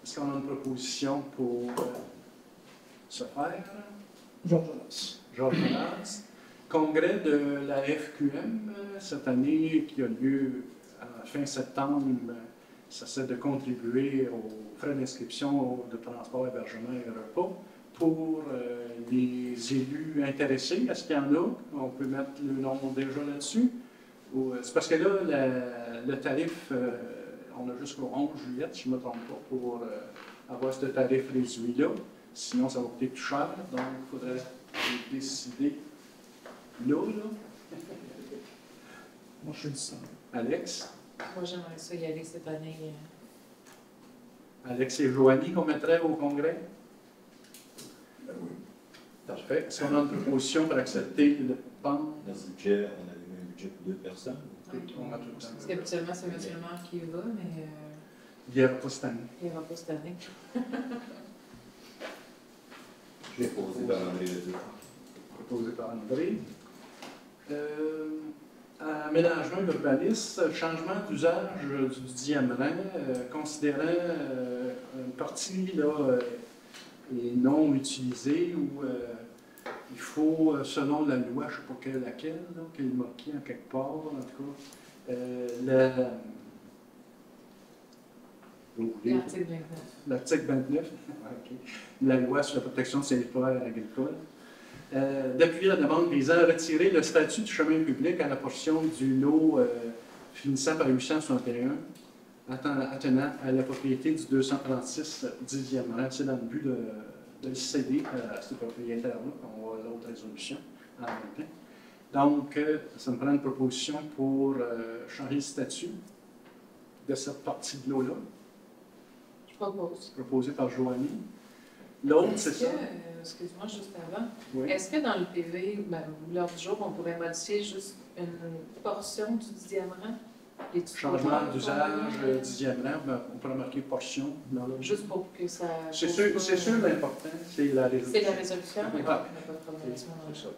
Est-ce qu'on a une proposition pour ce faire? Georges Jonas. Georges Jonas. Congrès de la FQM cette année, qui a lieu à fin septembre, ça c'est de contribuer aux frais d'inscription de transport, hébergement et repas pour les élus intéressés. Est-ce qu'il y en a? On peut mettre le nom déjà là-dessus. C'est parce que là, le tarif, on a jusqu'au 11 juillet, si je ne me trompe pas, pour avoir ce tarif réduit-là. Sinon, ça va coûter plus cher. Donc, il faudrait décider là. Moi, je suis ça. Alex? Moi, j'aimerais ça y aller cette année. Alex et Joanie qu'on mettrait au congrès? Ben oui. Parfait. Est-ce qu'on a une proposition pour accepter le PAN? Dans ce budget, on avait mis un budget pour 2 personnes. On a tout le temps. Parce qu'habituellement, c'est M. le maire qui y va, mais Il n'y aura pas cette année. il n'y aura pas cette année. Je l'ai posé par André Ledoux. Proposé par André. Aménagement urbaniste, changement d'usage du 10e rang, considérant une partie là, est non utilisée ou il faut, selon la loi, je ne sais pas laquelle, qu'elle est marquée en quelque part, en tout cas, L'article 29. L'article 29, okay. La loi sur la protection de ces terres agricoles. D'appuyer la demande visant à retirer le statut du chemin public à la portion du lot finissant par 861, attenant à la propriété du 236 10e rang. C'est dans le but de le céder à ce propriétaire-là, on va à l'autre résolution en même temps. Donc, ça me prend une proposition pour changer le statut de cette partie de l'eau-là. Je propose. Proposé par Joanie. L'autre, c'est ça. Excuse-moi, juste avant. Oui. Est-ce que dans le PV, l'heure du jour, on pourrait modifier juste une portion du 10e rang? Changement d'usage, 10e rang, on pourrait marquer portion. Juste pour que ça... C'est sûr, l'important, c'est la résolution. C'est la résolution? Oui. On n'a pas de problème à ce moment-là. C'est ça.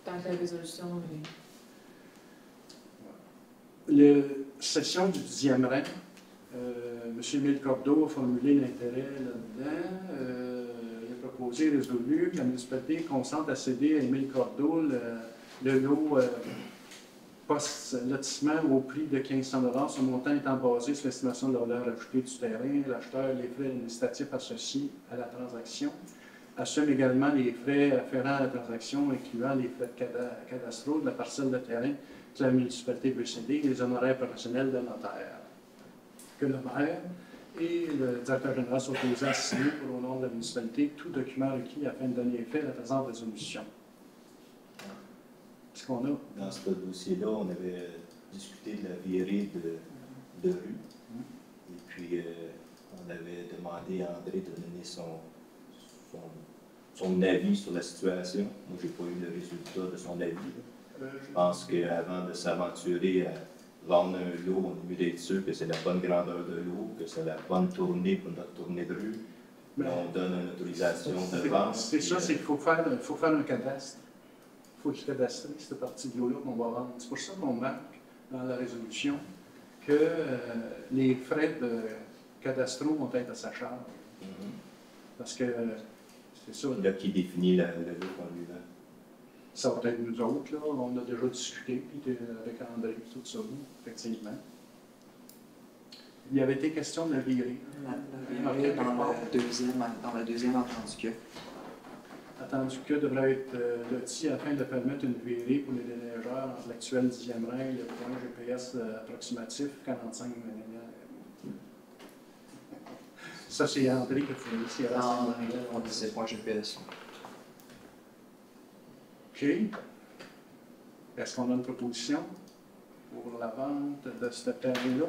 Tant que la résolution... La session du 10e rang, M. Émile Cordeau a formulé l'intérêt là-dedans. Il a proposé et résolu que la municipalité consente à céder à Émile Cordeau le lot post-lotissement au prix de 1500 $. Ce montant étant basé sur l'estimation de la valeur ajoutée du terrain, l'acheteur, les frais administratifs associés à la transaction, assume également les frais afférents à la transaction, incluant les frais de cadastraux de la parcelle de terrain que la municipalité veut céder et les honoraires professionnels de notaire. Que le maire et le directeur général sont autorisés à signer pour au nom de la municipalité tout document requis afin de donner effet à la présente résolution. Est-ce qu'on a? Dans ce dossier-là, on avait discuté de la virée de rue. Et puis, on avait demandé à André de donner son avis sur la situation. Moi, je n'ai pas eu le résultat de son avis. Je pense qu'avant de s'aventurer à vendre un lot, on est mieux d'être sûr que c'est la bonne grandeur de l'eau, que c'est la bonne tournée pour notre tournée de rue. On donne une autorisation de vente. C'est ça, c'est qu'il faut faire un cadastre. Il faut cadastrer cette partie de l'eau-là qu'on va vendre. C'est pour ça qu'on marque dans la résolution que les frais de cadastraux vont être à sa charge. Parce que c'est ça. Là, qui définit le lot en lui-même. Ça va être nous autres, là. On a déjà discuté puis avec André, tout ça, effectivement. Il y avait été question de la virée. La virée dans la deuxième entendu que. Attendu que devrait être loti afin de permettre une virée pour les déneigeurs entre l'actuel 10e rang et le point GPS approximatif 45 mm. Ça, c'est André qui a fait ici à la Non, on disait point GPS. OK. Est-ce qu'on a une proposition pour la vente de ce terrain-là?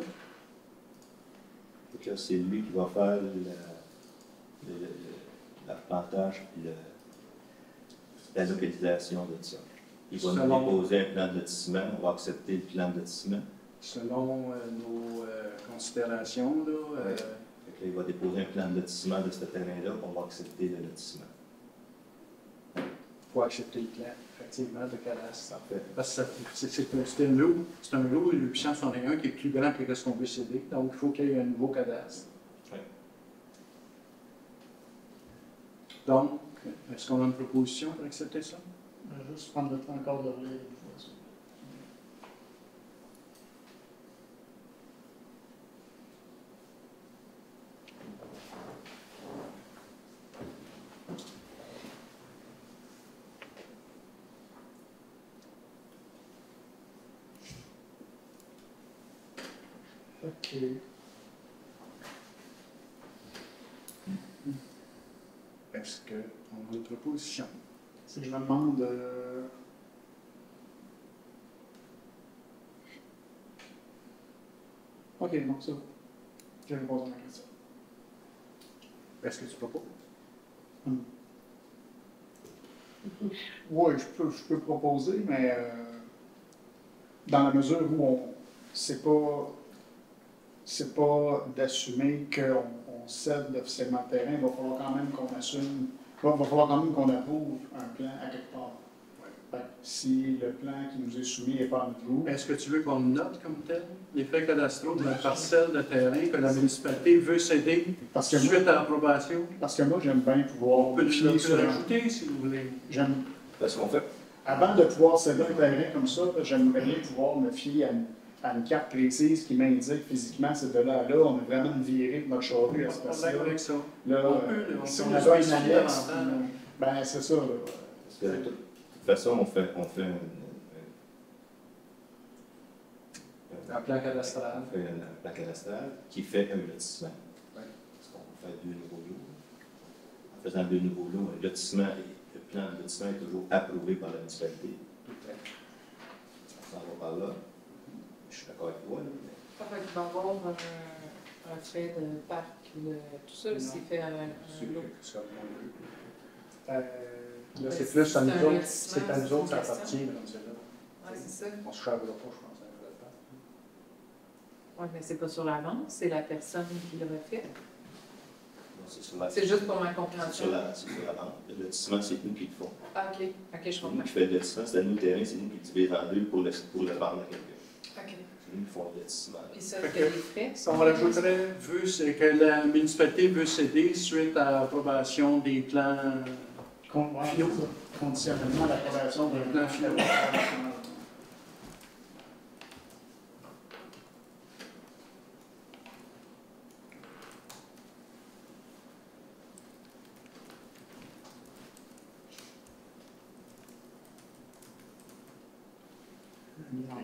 Donc là, c'est lui qui va faire l'arpentage et la localisation de ça. Il va nous déposer un plan de lotissement, on va accepter le plan de lotissement. Selon nos considérations, là. Là, il va déposer un plan de lotissement de ce terrain-là, on va accepter le lotissement. Il faut accepter le plan, effectivement, de cadastre. Parfait. Parce que c'est un lot, le 861 qui est plus grand que ce qu'on veut céder, donc il faut qu'il y ait un nouveau cadastre. Oui. Donc, est-ce qu'on a une proposition pour accepter ça? Je vais juste prendre le temps encore de relire. OK. Est-ce qu'on a une proposition? Si je me demande. OK, non, ça. Je vais poser ma question. Est-ce que tu proposes? Oui, je peux proposer, mais dans la mesure où c'est pas d'assumer qu'on cède officiellement le terrain, il va falloir quand même qu'on assume, il va falloir quand même qu'on approuve un plan à quelque part. Fait que si le plan qui nous est soumis n'est pas à notre goût. Est-ce que tu veux qu'on note comme tel les frais cadastraux de la parcelle de terrain que la municipalité veut céder suite à l'approbation? Parce que moi, j'aime bien pouvoir. On peut le rajouter si vous voulez. Parce qu'on fait. Avant de pouvoir céder un terrain comme ça, j'aimerais bien pouvoir me fier à une carte précise qui m'indique physiquement c'est de là à là, on a vraiment une virée de notre charrue à ce passé. Avec ça. Là, si on avait une annexe, ben c'est ça. Parce que, de toute façon, on fait un plan cadastral. On fait un plan cadastral qui fait un lotissement. Parce qu'on fait 2 nouveaux lots. En faisant 2 nouveaux lots, le plan de lotissement est toujours approuvé par la municipalité. On s'en va par là. Je suis d'accord avec toi. Ça fait qu'il va y avoir un fait de parc, tout ça, s'il fait un lot. Là, c'est plus à nous autres, c'est à nous autres, ça appartient, comme c'est là. Oui, c'est ça. On se chargera pas, je pense. Oui, mais c'est pas sur la vente, c'est la personne qui le refait. C'est juste pour ma compréhension. C'est sur la vente. Le lotissement, c'est nous qui le font. Ah, OK. OK, je C'est comprends. nous qui fait le lotissement, c'est à nous le terrain, c'est nous qui divisons en deux pour le vendre à quelqu'un. OK. C'est nous qui font le lotissement. Puis ça, il y a des frais? On rajouterait que la municipalité veut céder suite à l'approbation des plans finaux. Conditionnellement, l'approbation des plans finaux.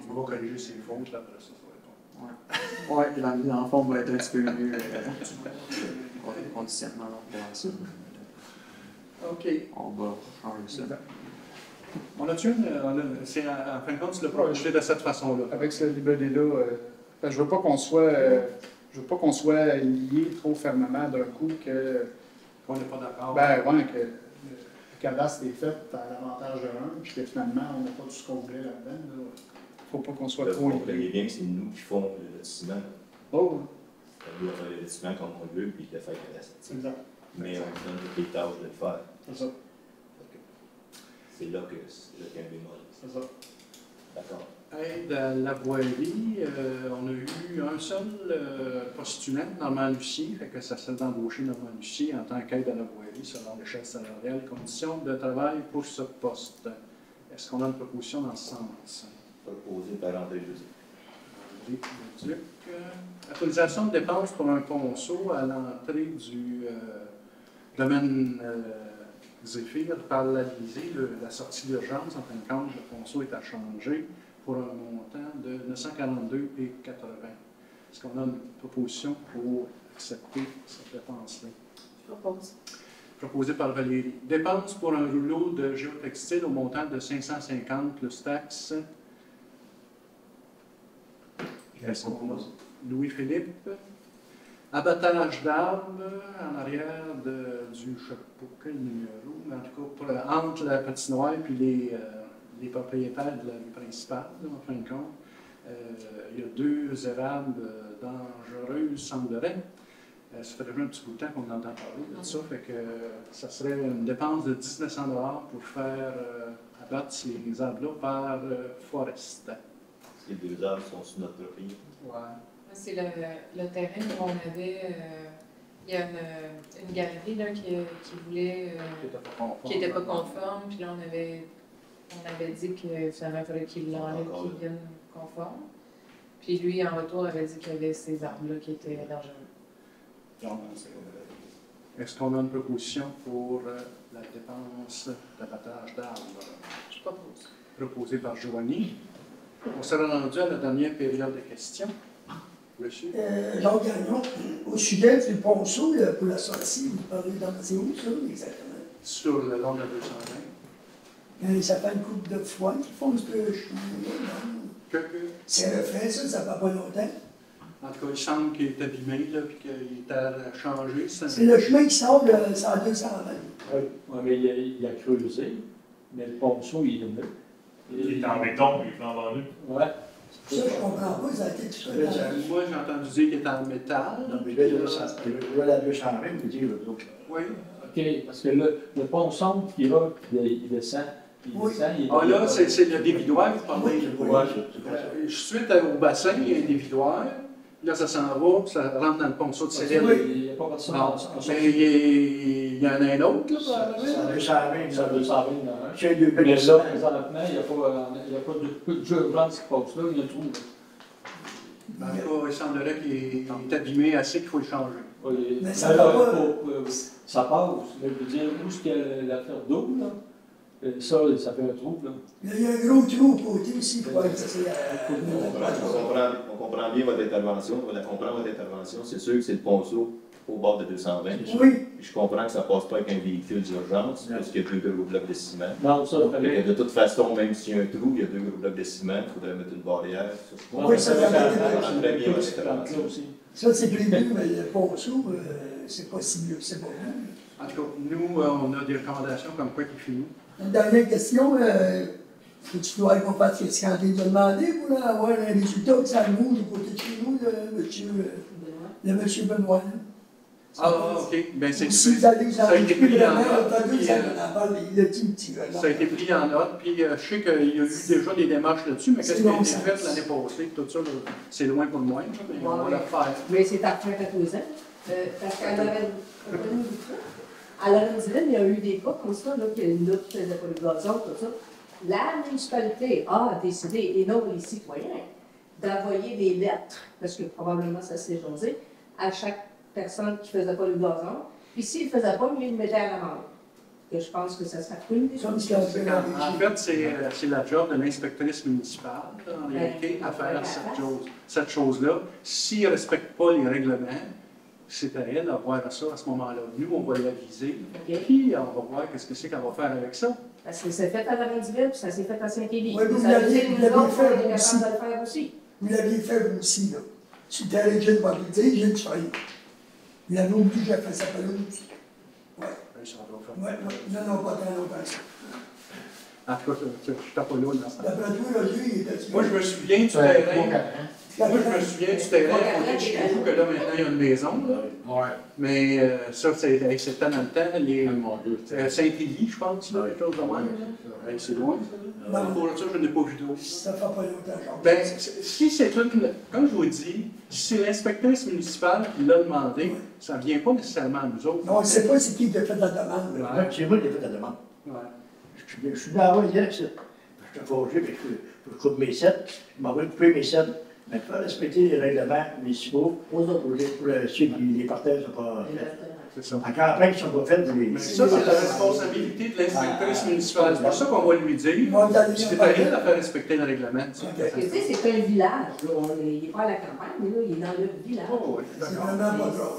On va corriger ses fautes, là, après ça, ça va être bon. Ouais, dans le fond, on va être un petit peu mieux conditionnement pour ça. OK. On va changer ça. On a-tu une. C'est en fin de compte, tu l'as projeté de cette façon-là. Avec ce libellé-là, je veux pas qu'on soit. Je veux pas qu'on soit lié trop fermement d'un coup qu'on n'est pas d'accord. Ben, ouais, que le cadastre est fait à l'avantage de l'un, puis que finalement, on n'a pas tout ce qu'on voulait là-dedans. Il ne faut pas qu'on soit trop lié. Vous voyez bien que c'est nous qui font le lotissement. Oh! C'est nous qui faisons le lotissement comme on veut, puis le faire cadastre. Exact. Mais on donne toutes les tâches de le faire. C'est ça. C'est là qu'il y a un bémol. C'est ça. D'accord. Aide à la voilerie, on a eu un seul postulant, Normand Lucier, fait que ça serait d'embaucher Normand Lucier en tant qu'aide à la voilerie selon l'échelle salariale. Conditions de travail pour ce poste. Est-ce qu'on a une proposition dans ce sens? Proposé par André Leduc. André Leduc. Autorisation de dépenses pour un ponceau à l'entrée du domaine Zéphyr par l'Alizé. La sortie d'urgence, en fin de compte, le ponceau est à changer pour un montant de 942,80. Est-ce qu'on a une proposition pour accepter cette dépense-là? Je propose. Proposé par Valérie. Dépense pour un rouleau de géotextile au montant de 550 plus taxes. Louis-Philippe. Abattage d'arbres en arrière du, je ne sais pas quel numéro, mais en tout cas, entre la patinoire et les propriétaires de la rue principale, en fin de compte. Il y a 2 érables dangereuses, semblerait. Ça fait déjà un petit bout de temps qu'on entend parler de ça, fait que ça serait une dépense de 1900 $ pour faire abattre ces arbres-là par Forest. Les 2 arbres sont sous notre propriété. Ouais. C'est le terrain où on avait. Il y a une galerie là, qui voulait. Qui n'était pas conforme, puis là, on avait dit qu'il fallait qu'il l'enlève, qu'il devienne conforme. Puis lui, en retour, avait dit qu'il y avait ces arbres-là qui étaient dangereux. Est-ce qu'on a une proposition pour la dépense d'abattage d'arbres? Je propose. Proposée par Joanie. On s'est rendu à la dernière période de questions. Monsieur? Jean Gagnon, au sujet du ponceau pour la sortie, vous parlez dans c'est où ça exactement? Sur le long de la 220. Ça fait une couple de fois qu'ils font ce chemin-là. C'est refait, ça fait pas longtemps. En tout cas, il semble qu'il est abîmé, là, puis qu'il est à changer. C'est le chemin qui sort de 220. Oui, mais il a creusé, mais le ponceau, il est neuf. Il est en béton, il est flambant neuf. Ouais. Ça, je ne comprends pas, ça a été tout ça. Moi, j'ai entendu dire qu'il était en métal. Non, mais là, il va à 220, vous dites, oui. OK, parce que le ponçon qui est là, il descend. Oui. Ah là, c'est le dévidoir, vous parlez. Suite au bassin, il y a un dévidoir. Là, ça s'en va, ça rentre dans le ponceau de Céline. Il n'y a pas de ça. Mais il y en a un autre, là, Ça 220. Mais là, présentement, il n'y a pas de d'urgence qui passe là, il y a tout. En tout cas, il semblerait qu'il est abîmé assez qu'il faut le changer. Oui. Mais ça va pas. Ça passe. Mais je veux dire, où est-ce qu'il y a l'affaire d'eau, là? Ça fait un trou, là. Il y a un gros trou au côté aussi. On comprend bien votre intervention, on la comprend votre intervention. C'est sûr que c'est le ponceau au bord de 220. Oui. Puis je comprends que ça ne passe pas avec un véhicule d'urgence, parce qu'il y a 2 gros blocs de ciment. Non, ça, de toute façon, même s'il y a un trou, il y a 2 gros blocs de ciment, il faudrait mettre une barrière. Oui, ça va très bien votre intervention. Ça, c'est prévu, mais le ponceau, c'est pas si mieux, c'est pas bon. En tout cas, nous, on a des recommandations comme quoi qu'il finit. Une dernière question, tu dois qu'on fasse ce qu'on t'a demandé pour avoir un résultat que ça bouge du côté de chez nous, le monsieur Benoît. Ah, OK. Ben, c'est si vous allez ça a été pris en note. Ça a été pris en note, puis je sais qu'il y a eu déjà des démarches là-dessus, mais qu'est-ce qui a été fait l'année passée, tout ça, c'est loin pour moi, mais on va le faire. Mais c'est à faire à 2 ans. Parce qu'à Laurentides, il y a eu des cas comme ça, là, qu'il y a une lutte faisait pas le gazon, tout ça. La municipalité a décidé, et non les citoyens, d'envoyer des lettres, parce que probablement ça s'est jasé, à chaque personne qui ne faisait pas le gazon. Puis s'il ne faisait pas, il le mettait à l'amende. Que je pense que ça serait une des choses. En fait, c'est la job de l'inspectrice municipale, en réalité, à faire cette chose-là. S'il ne respecte pas les règlements, c'est à elle à voir ça à ce moment-là. Nous, on va l'aviser, puis on va voir qu'est-ce que c'est qu'on va faire avec ça. Parce que c'est fait à Laurentides, puis ça s'est fait à Saint-Élie. Oui, vous l'aviez fait aussi. Vous l'aviez fait vous aussi, là. Tu t'es allé, je ne vais pas le dire, je ne sais pas. Il avait oublié que j'ai fait ça par l'autre. Oui. Non, pas très longtemps. En tout cas, je n'étais pas là dans ce temps. D'après toi, là, lui, il était. Moi, je me souviens du terrain. Moi, je me souviens du terrain à côté de chez vous, que là, maintenant, il y a une maison. Là. Ouais. Mais ça, c'était dans le temps, les Saint-Élie, je pense, là, quelque chose de même. Là. C'est loin, ça. Pour ça, je n'ai pas vu d'eau. Ça fait pas longtemps. Ben, si c'est une. Comme je vous dis, si c'est l'inspectrice municipale qui l'a demandé, ça ne vient pas nécessairement à nous autres. Non, on ne sait pas c'est qui qui a fait la demande. Ouais, c'est moi qui ai fait la demande. Ouais. Je suis dans la voie hier, je suis forgé, mais je coupe mes sets, je m'en vais couper mes sets. Mais il faut respecter les règlements municipaux pour ceux qui les partages sont pas faits. C'est ça. Encore après, ils ne sont pas faits. Mais ça, c'est la responsabilité de l'inspectrice municipale. C'est pour ça qu'on va lui dire. C'est à elle de faire respecter le règlement. Tu sais, c'est un village. Là. Il n'est pas à la campagne, là. Il est dans le village. Oh, oui, C'est vraiment pas drôle.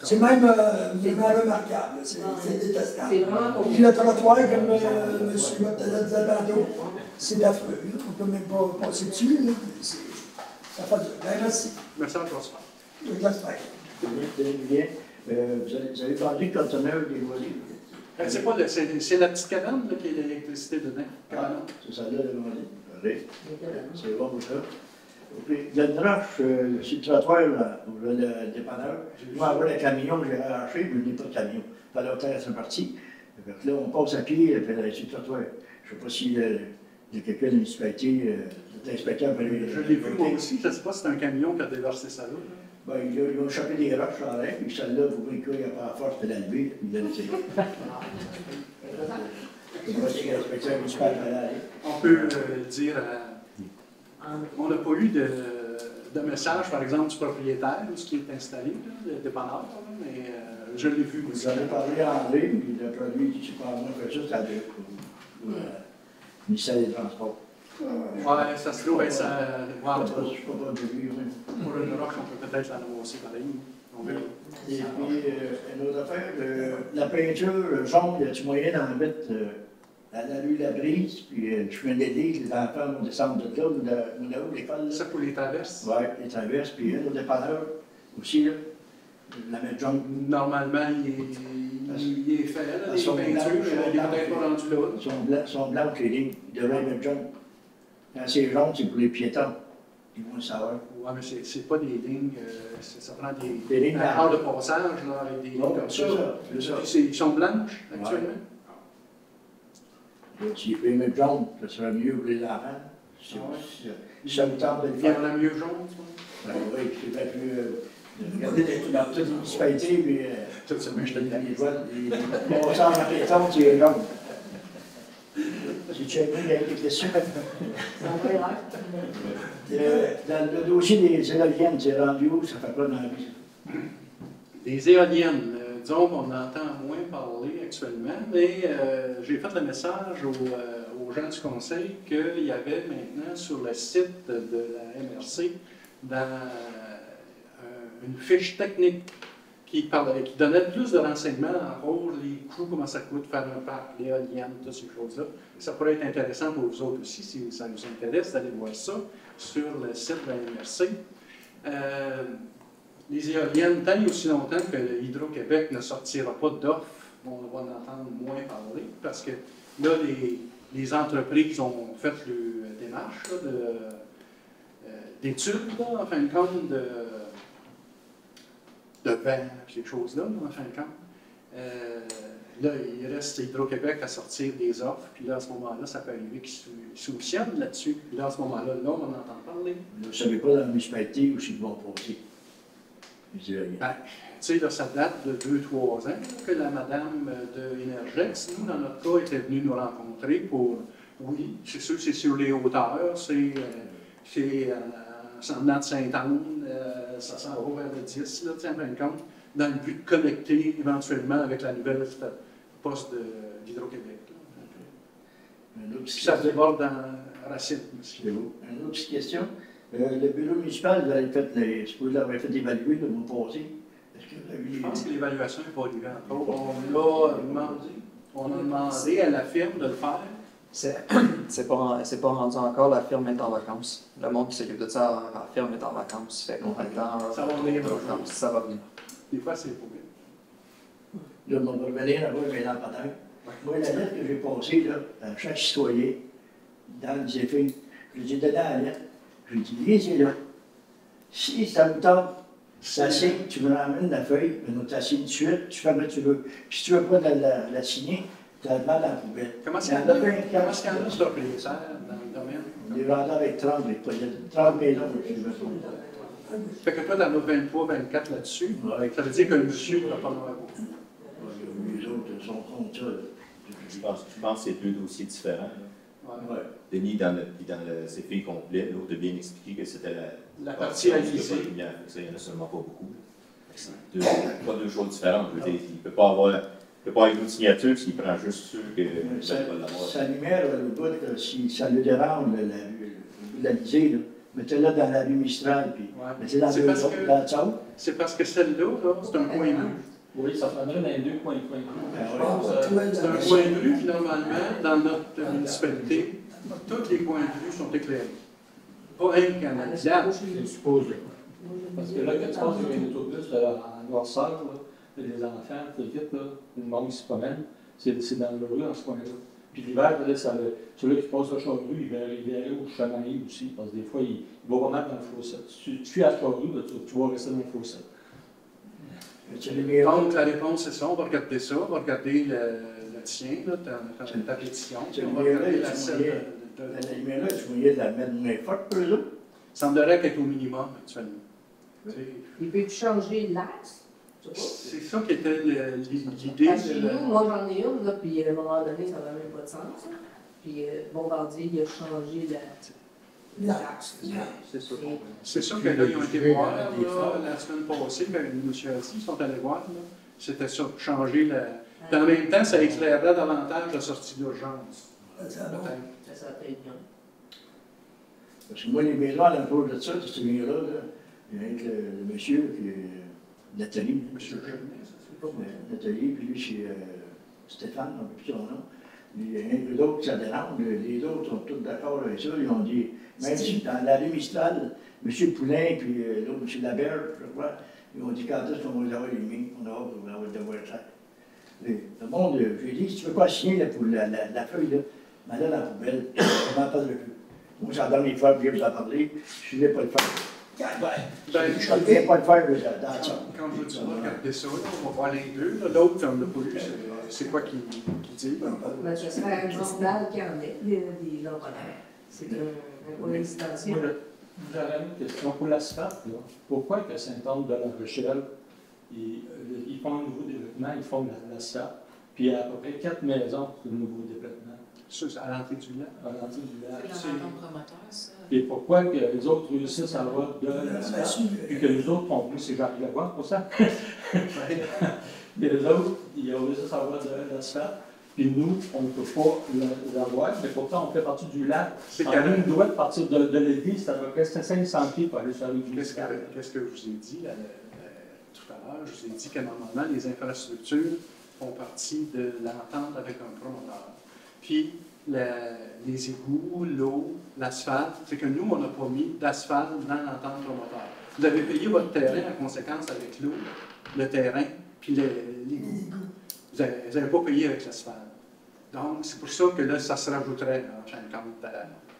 C'est même vraiment remarquable. C'est détestable. C'est vraiment Puis le trottoir, comme M. Mottala disait tantôt, c'est affreux. Là. On ne peut même pas passer dessus. Là. Ça fait dur. Ben, merci. Merci encore. J'espère. Bien. Vous avez parlé de conteneur des volets. C'est la petite cabane là, qui a l'électricité dedans. C'est ça là, le volet. C'est bon pour ça. Puis, il y a une roche sur le trottoir, là, où le dépanneur. Je vais avoir le camion, j'ai arraché, mais je n'ai pas de camion. Pas longtemps, c'est parti. Donc là, on passe à pied, puis là, sur le trottoir. Je ne sais pas s'il y a quelqu'un de la municipalité, l'inspecteur peut aller. Je l'ai vu moi aussi, je ne sais pas si c'est un camion qui a déversé ça là. Ben, ils ont chopé des roches en l'air, puis celle-là, pour que il n'y a pas la force de la lever, il l'a laissé. On peut dire on n'a pas eu de message, par exemple, du propriétaire, ce qui est installé, là, le dépanneur, mais je l'ai vu. Vous avez parlé à André, puis d'après lui, il dit pas moi que ça, c'est à deux. Ministère des Transports. Oui, ça se trouve, ça. Je ne sais pas de lui. Pour une roche, on peut peut-être l'annoncer pareil. On verra. Et puis, une autre affaire, la peinture jaune, y a-tu moyen d'en mettre à la rue La Brise, puis je fais une aidée, les enfants vont descendre de là, ou là-haut, l'école. Ça pour les traverses? Oui, les traverses, puis un autre dépanneur aussi, là, la mettre jaune. Normalement, il est fait, là, des peintures, il est peut-être pas rendu là. Sont blancs, les lignes, ils devraient mettre jaune. Quand c'est jaune, c'est pour les piétons. Ils vont le savoir. Oui, mais c'est pas des lignes, ça prend des lignes de passage, là, avec des lignes comme ça. Ils sont blanches, actuellement? Si vous mettre jaune, ça serait mieux pour les enfants. Si ça vous tente de le faire. Il y en a mieux jaune, tu vois? Oui, c'est pas plus. Regardez dans toute les municipalités, puis. Tout ça, mais je te dis. On sent la pétanque, c'est jaune. J'ai checké, il y a des questions. Dans le dossier des éoliennes, c'est rendu où? Ça fait pas dans la vie? Des éoliennes, disons qu'on entend moins parler actuellement, mais j'ai fait le message aux gens du conseil qu'il y avait maintenant sur le site de la MRC une fiche technique qui donnait plus de renseignements, en gros, les coûts, comment ça coûte faire un parc, l'éolienne, toutes ces choses-là. Ça pourrait être intéressant pour vous autres aussi, si ça vous intéresse, d'aller voir ça sur le site de la MRC. Les éoliennes, tant et aussi longtemps que Hydro-Québec ne sortira pas d'offres, on va en entendre moins parler, parce que là, les entreprises ont fait le démarche d'études, en fin de compte, de vent, ces choses-là, en fin de compte. Là, il reste Hydro-Québec à sortir des offres, puis là, à ce moment-là, ça peut arriver qu'ils soutiennent là-dessus. Puis là, à ce moment-là, on en entend parler. Vous ne savez pas dans la municipalité où ils vont passer. Ben, tu sais, là, ça date de 2-3 ans là, que la madame de Energex, nous, dans notre cas, était venue nous rencontrer pour, oui, c'est sûr, c'est sur les hauteurs, c'est en venant de Sainte-Anne, ça s'en va vers le 10, là, en fin de compte, dans le but de connecter éventuellement avec la nouvelle poste d'Hydro-Québec. Puis ça déborde dans Racine. C'est beau. Une autre petite question. Le bureau municipal, vous avez fait évaluer le mois passé. Je pense que l'évaluation n'est pas arrivée encore. On a demandé à la firme de le faire. C'est pas rendu encore, la firme est en vacances. Le monde qui s'occupe de ça, la firme est en vacances. Fait qu'on attend. Ça va venir. Ça va venir. Des fois, c'est pas bien. Là, on va revenir là-bas, mais dans le patin. Moi, la lettre que j'ai passée là, à chaque citoyen, dans les effets, je lui ai donné la lettre. Je lui ai dit, lisez là. Si ça me tente, ça signe, tu me ramènes la feuille, mais nous t'assigne tout de suite, tu fais ce que tu veux. Puis si tu veux pas la signer, tu la demandes à la poubelle. Comment est-ce qu'il y en a de propriétaires dans le domaine? Il est rendu avec 30 maisons, je me trompe. Fait que toi, dans nos 23, 24 là-dessus, ça veut dire que le monsieur ne va pas en avoir beaucoup. Les autres sont contre ça. Je pense que c'est deux dossiers différents. Ouais. Denis, dans le CFI complet, l'autre a bien expliqué que c'était la partie réalisée. Ça, il n'y en a seulement pas beaucoup. C'est pas deux choses différentes. Il ne peut pas avoir une signature s'il prend juste ceux que ça va l'avoir. Sa lumière, le bout, si ça le dérange, la lisée, mettez-la dans la rue Mistral, puis mettez-la dans le Tchao. C'est parce que celle-là, c'est un coin de rue. Oui, ça prendrait dans les deux coins de rue. C'est un coin de rue, puis normalement, dans notre municipalité, tous les coins de rue sont éclairés. Pas un canal. Je suppose. Parce que là, quand tu passes sur un autobus en noirceur, les enfants, tout vite, une monde qui se promène, c'est dans le rue, dans ce coin-là. Puis l'hiver, celui qui passe à Charrue, il verrait au Chamaillé aussi, parce que des fois, il va vraiment dans le fossé. Si tu fuis à Charrue, tu vas rester dans le fossé. Donc, la réponse, c'est ça. On va regarder ça. On va regarder le tien, ta pétition. On va regarder la scène. La lumière-là, tu voyais la mettre moins forte pour eux autres? Ça semblerait qu'elle est au minimum actuellement. Il peut changer l'axe? C'est ça qui était l'idée. Chez nous, moi j'en ai une, là, puis à un moment donné, ça n'avait même pas de sens. Hein. Puis Bombardier, il a changé l'axe. C'est sûr que là, ils ont été voir la semaine passée, ben, M. Assis, ils sont allés voir. C'était ça, changer la. Puis en même temps, ça éclairerait davantage la sortie d'urgence. Ça peut être bien. Parce que moi, les maisons à l'entour de ça, cette lumière-là, il y a le monsieur qui est Nathalie. Nathalie, puis lui, c'est Stéphane, on ne plus son nom. Il y a d'autres, ça dérange. Les autres sont tous d'accord avec ça. Ils ont dit, même si dans la rue Mistral, M. Poulain, puis l'autre, M. Laberge, je crois, ils ont dit quand est-ce qu'on va avoir les mains, on va devoir ça. Le monde, j'ai dit, si tu ne veux pas signer pour la feuille, là, mets-la dans la poubelle, on n'en parle plus. Moi, c'est la dernière fois que je vous en parlé, je ne vais pas le faire. Je ne vais pas le faire dans ça. Quand je dis, on va regarder ça, on va voir les deux. L'autre, on n'a pas lu, c'est quoi qu'il dit? Mais ce serait un journal qui en est, des lampadaires. C'est un point résidentiel. J'aurais une question pour l'asphalte. Pourquoi que Saint-Anne-de-la-Rochelle, ils font un nouveau développement, ils font de l'asphalte, puis il y a à peu près 4 maisons pour le nouveau développement? À l'entrée du lac. À l'entrée du lac. C'est l'entente promoteur, ça. Et pourquoi que les autres réussissent à avoir de l'asphalte, puis que les autres ont pris ces gens-là voir pour ça? Mais les autres, ils réussissent à avoir de l'asphalte, puis nous, on ne peut pas l'avoir, mais pourtant, on fait partie du lac. En ligne droite, partir de l'église, c'est à peu près 500 pieds pour aller sur l'église. Qu'est-ce que je vous ai dit tout à l'heure? Je vous ai dit que normalement, les infrastructures font partie de l'entente avec un promoteur. Puis, les égouts, l'eau, l'asphalte, c'est que nous, on n'a pas mis d'asphalte dans l'entente promoteur. Vous avez payé votre terrain en conséquence avec l'eau, le terrain, puis l'égout. Vous n'avez pas payé avec l'asphalte. Donc, c'est pour ça que là, ça se rajouterait en 50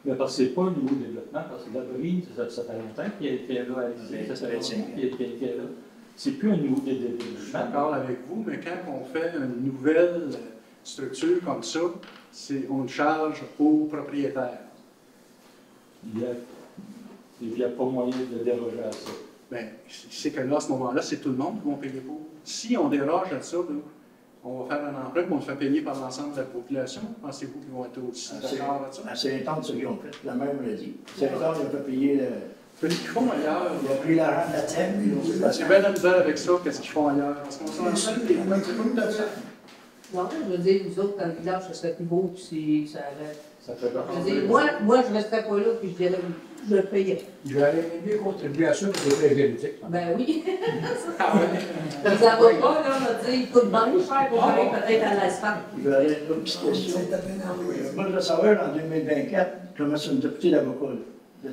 Mais parce que ce n'est pas un nouveau développement, parce que la brise, ça fait longtemps qu'il était là à l'Élysée, ça fait longtemps qu'il était là. C'est plus un nouveau développement. Je suis d'accord avec vous, mais quand on fait une nouvelle structure comme ça, on charge aux propriétaires. Il n'y a pas moyen de déroger à ça. Bien, c'est que là, à ce moment-là, c'est tout le monde qui va payer pour. Si on déroge à ça, là, on va faire un emprunt qu'on le fait payer par l'ensemble de la population. Pensez-vous qu'ils vont être aussi d'accord avec ça? À Saint-Anne, ce qu'ils ont fait, la même l'a dit. Saint-Anne, il a fait payer le. Qu'est-ce qu'ils font ailleurs? Il a pris l'argent de la terre. C'est bien la misère avec ça, qu'est-ce qu'ils font ailleurs? Parce qu'on s'en rappelle des fois, c'est pas tout à fait. Non, je veux dire, nous autres, dans le village, ça serait plus beau, puis ça arrête. Ça fait je veux dire, moi, je ne resterais pas là, puis je dirais, je le payerais. Je vais aller mieux contribuer à ça pour les vérités. Ben oui. Les avocats, là, on va dire, il coûte bien cher pour aller peut-être à l'asphalte. Je vais aller une petite question. Moi, je veux savoir, en 2024, comment ça nous a coûté l'avocat. De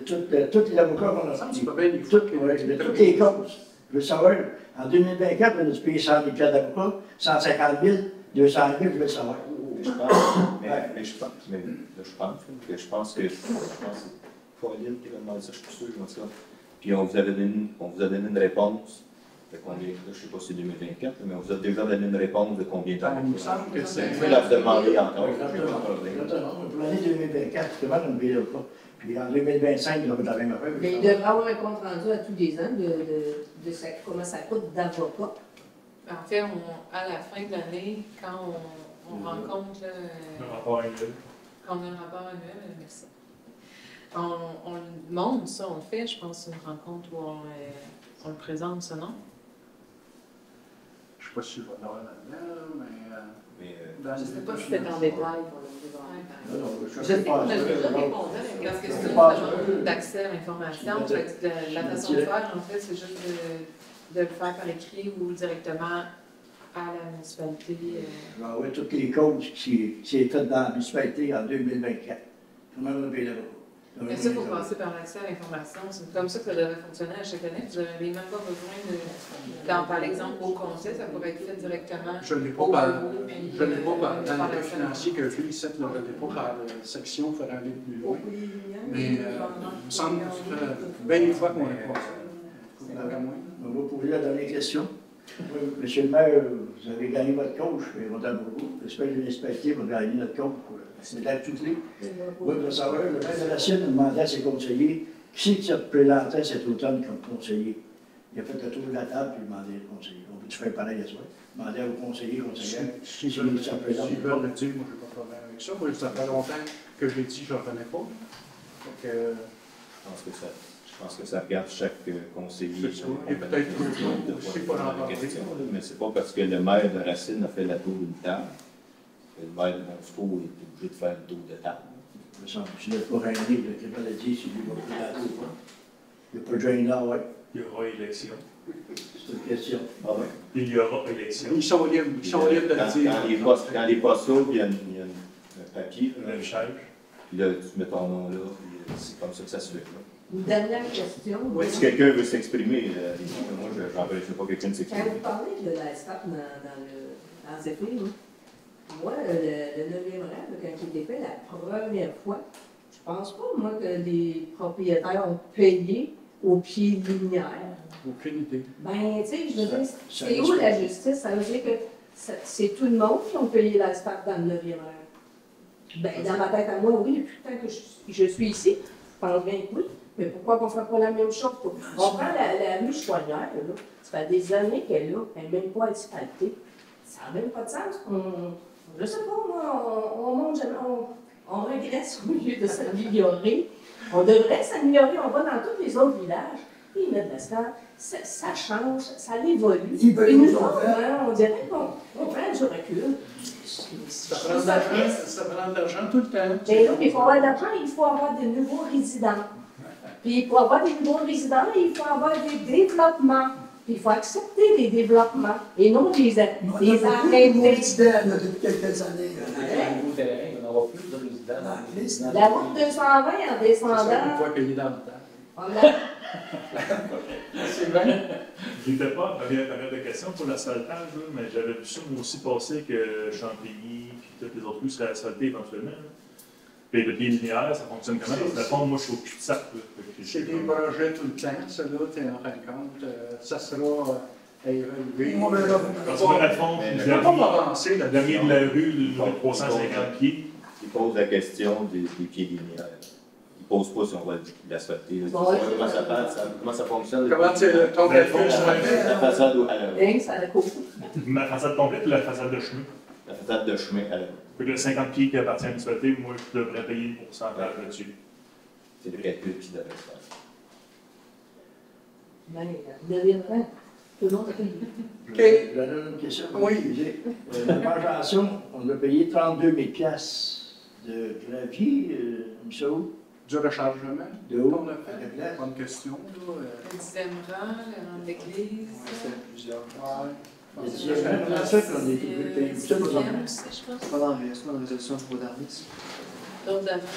tous les avocats qu'on a sortis. De toutes les causes. Je veux savoir, en 2024, on a payé 100 000 d'avocats, 150 000, 200 000, je veux savoir. je pense que c'est Pauline qui m'a demandé ça, je suis sûr, je m'en souviens. Puis on vous a donné une réponse de combien, là, je ne sais pas si c'est 2024, mais on vous a déjà donné une réponse de combien de temps. Il me semble que c'est. Vous pouvez la demander encore. Pour l'année 2024, justement, on ne verra pas. Puis en 2025, il y aura la même affaire. Mais il devrait avoir un compte rendu à tous les ans de comment ça coûte d'avocat. En fait, à la fin de l'année, quand on rencontre le rapport annuel. Quand on a un rapport annuel, merci. On le montre, ça, on le fait, je pense, une rencontre où on le présente, ça, non? Je ne sais pas si je vais l'avoir là-dedans, mais. Je ne sais pas si c'était en détail pour le présenter. Je sais qu'on a déjà répondu parce que c'est une demande d'accès à l'information. La façon de faire, en fait, c'est juste de le faire par écrit ou directement à la municipalité. Je vais envoyer toutes les codes qui est fait dans la municipalité en 2024. Comment on va payer là-bas? Mais ça, il faut passer par l'accès à l'information. C'est comme ça que ça devrait fonctionner à chaque année. Vous n'avez même pas besoin de. Quand, par exemple, au conseil, ça pourrait être fait directement. Je ne l'ai pas dans le cas financier que je lis ici, je ne l'ai pas par section, il faudrait aller plus loin. Mais il me semble que ça fait bien une fois qu'on l'a passé. On va poser la dernière question. Monsieur le maire, vous avez gagné votre coach, et votre beaucoup. J'espère que l'municipalité va gagner notre coach pour c'est de toutes les. Oui, pour savoir, le maire de la Sienne a demandé à ses conseillers qui se présentait cet automne comme conseiller. Il a fait le tour de la table et demandé aux conseillers. On peut-tu faire pareil à soi? Demander aux conseillers, conseillères, si je veulent le dire, moi, je n'ai pas de problème avec ça. Moi, ça fait longtemps que j'ai dit que je ne revenais pas. Donc, je pense que ça regarde chaque conseiller. Et peut-être aussi pas l'emporter. Mais c'est pas parce que le maire de Racine a fait la tour d'une table que le maire de Monsco est obligé de faire le tour de table. Je ne suis pas gêné, le tribunal a dit si lui va faire la tour. Il n'y a pas de gêne là, oui. Il y aura élection. C'est une question. Ah ouais. Il y aura élection. Ils sont libres de le dire. Quand les postes s'ouvrent, il y a un papier. Un chèque. Puis là, tu mets ton nom là, puis c'est comme ça que ça se fait. Une dernière question. Oui, si quelqu'un veut s'exprimer, moi, je n'empêche pas quelqu'un de s'exprimer. Quand vous parlez de la STAP dans Zéphyr, moi, le 9e rang, quand il était fait la première fois, je pense pas, moi, que les propriétaires ont payé au pied linéaire. Aucune idée. Ben, tu sais, je veux dire, c'est où la justice? Ça veut dire que c'est tout le monde qui ont payé la STAP dans le 9e rang. Ben, dans ma tête à moi, oui, depuis le temps que je suis ici, je pense bien que oui. Mais pourquoi on ne fait pas la même chose? On prend la rue Chouanière, là. Ça fait des années qu'elle est là, elle n'est même pas asphaltée. Ça n'a même pas de sens. Je ne sais pas, moi, on monte jamais, on régresse au lieu de s'améliorer. On devrait s'améliorer, on va dans tous les autres villages, puis ils mettent de l'asphalte. Ça change, ça évolue. Et nous autres, on dirait qu'on prend du recul. Ça prend de l'argent tout le temps. Mais là, il faut avoir de l'argent, il faut avoir de nouveaux résidents. Puis pour avoir des nouveaux résidents, il faut avoir des développements. Puis il faut accepter les développements et non les arrêter. Depuis quelques années. Il y en aura plus de résidents. La route 220 en descendant. On voit qu'il est dans le temps. C'est vrai. Je n'étais pas à la période de questions pour l'asphaltage, mais j'avais vu ça moi aussi passer que Champigny et toutes les autres rues seraient asphaltées éventuellement. Puis le pied linéaire, ça fonctionne comment? Dans le fond, moi, je suis au cul-de-sac. C'est des projets tout le temps, ceux-là, tu en fin de compte. Ça sera à évaluer. Parce que, dans le fond, le dernier de la rue, le 350 pieds. Il pose la question des pieds linéaires. Il ne pose pas si on va l'asphalter. Comment ça fonctionne? Comment ton calcul la façade à la rue. Ma façade complète ou la façade de chemin? La façade de chemin à la rue. Le 50 pieds qui appartient à l'municipalité, moi, je devrais payer le pourcentage là-dessus. C'est le calcul qui devrait se faire. Ben, deviendrait. Tout le monde a payé. OK. J'en ai une question. Oui. La convention, on a payé 32 000 $ de gravier, ça où? Du rechargement. De où? On a fait. Bonne question. Le 10e rang, le rang de l'église. C'est plusieurs. Le 10e rang, ça qu'on est payé. C'est le 10e aussi, je pense. Pas dans la résolution du mois dernier. L'autre d'avant.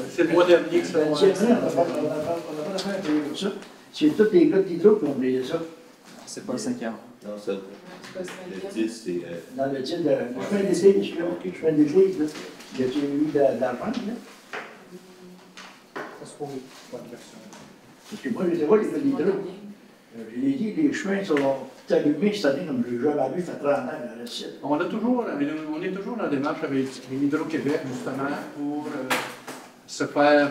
C'est le mois dernier que ça va. On n'a pas d'affaire à payer pour ça. C'est tous les gars d'Hydro qui ont payé ça. C'est pas le 5e. Non, ça, le 10, c'est... Dans le titre de chemin d'église, chemin d'église, là, y a-t-il eu d'argent, là? Ça se pose pas de question. Parce que moi, je les vois, les hydro. Je l'ai dit, les chemins sont allumés cette année, comme je l'ai jamais vu, ça fait 30 ans, le site. On est toujours en démarche avec Hydro-Québec, justement, pour se faire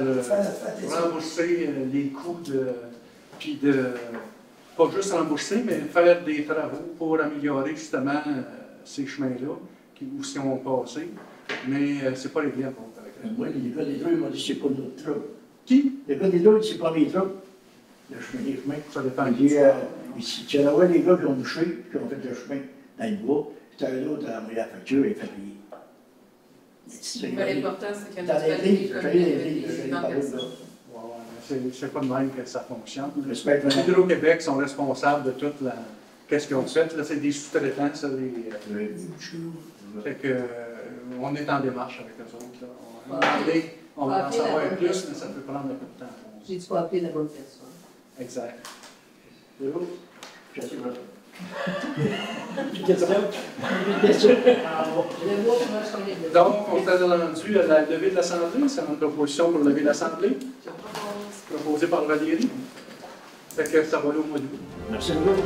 rembourser les coûts puis pas juste rembourser, mais faire des travaux pour améliorer justement ces chemins-là, où ils ont passé. Mais c'est pas réglé encore avec eux. Moi, les gars des deux, ils m'ont dit, c'est pas notre trouble. Qui? Les gars des deux, c'est pas mes troubles. Le chemin des chemins. Ça dépend. Si tu allais voir les gars qui ont bouché, qui ont fait le chemin dans le bois, c'était un autre à envoyer la facture et fait payer. Mais l'important, c'est que dans les livres, c'est pas de même que ça fonctionne. Hydro-Québec sont responsables de toute la... Qu'est-ce qu'ils ont fait? Là, c'est des sous-traitants, ça, Fait que, on est en démarche avec eux autres. Là. On va en savoir plus, mais ça peut prendre un peu de temps. J'ai dû appeler la bonne personne. Exact. Question? Donc, on s'est rendu à la levée de l'Assemblée. C'est une proposition pour lever l'Assemblée. Proposée par Valérie. Fait que ça va aller au mois d'août. Merci beaucoup.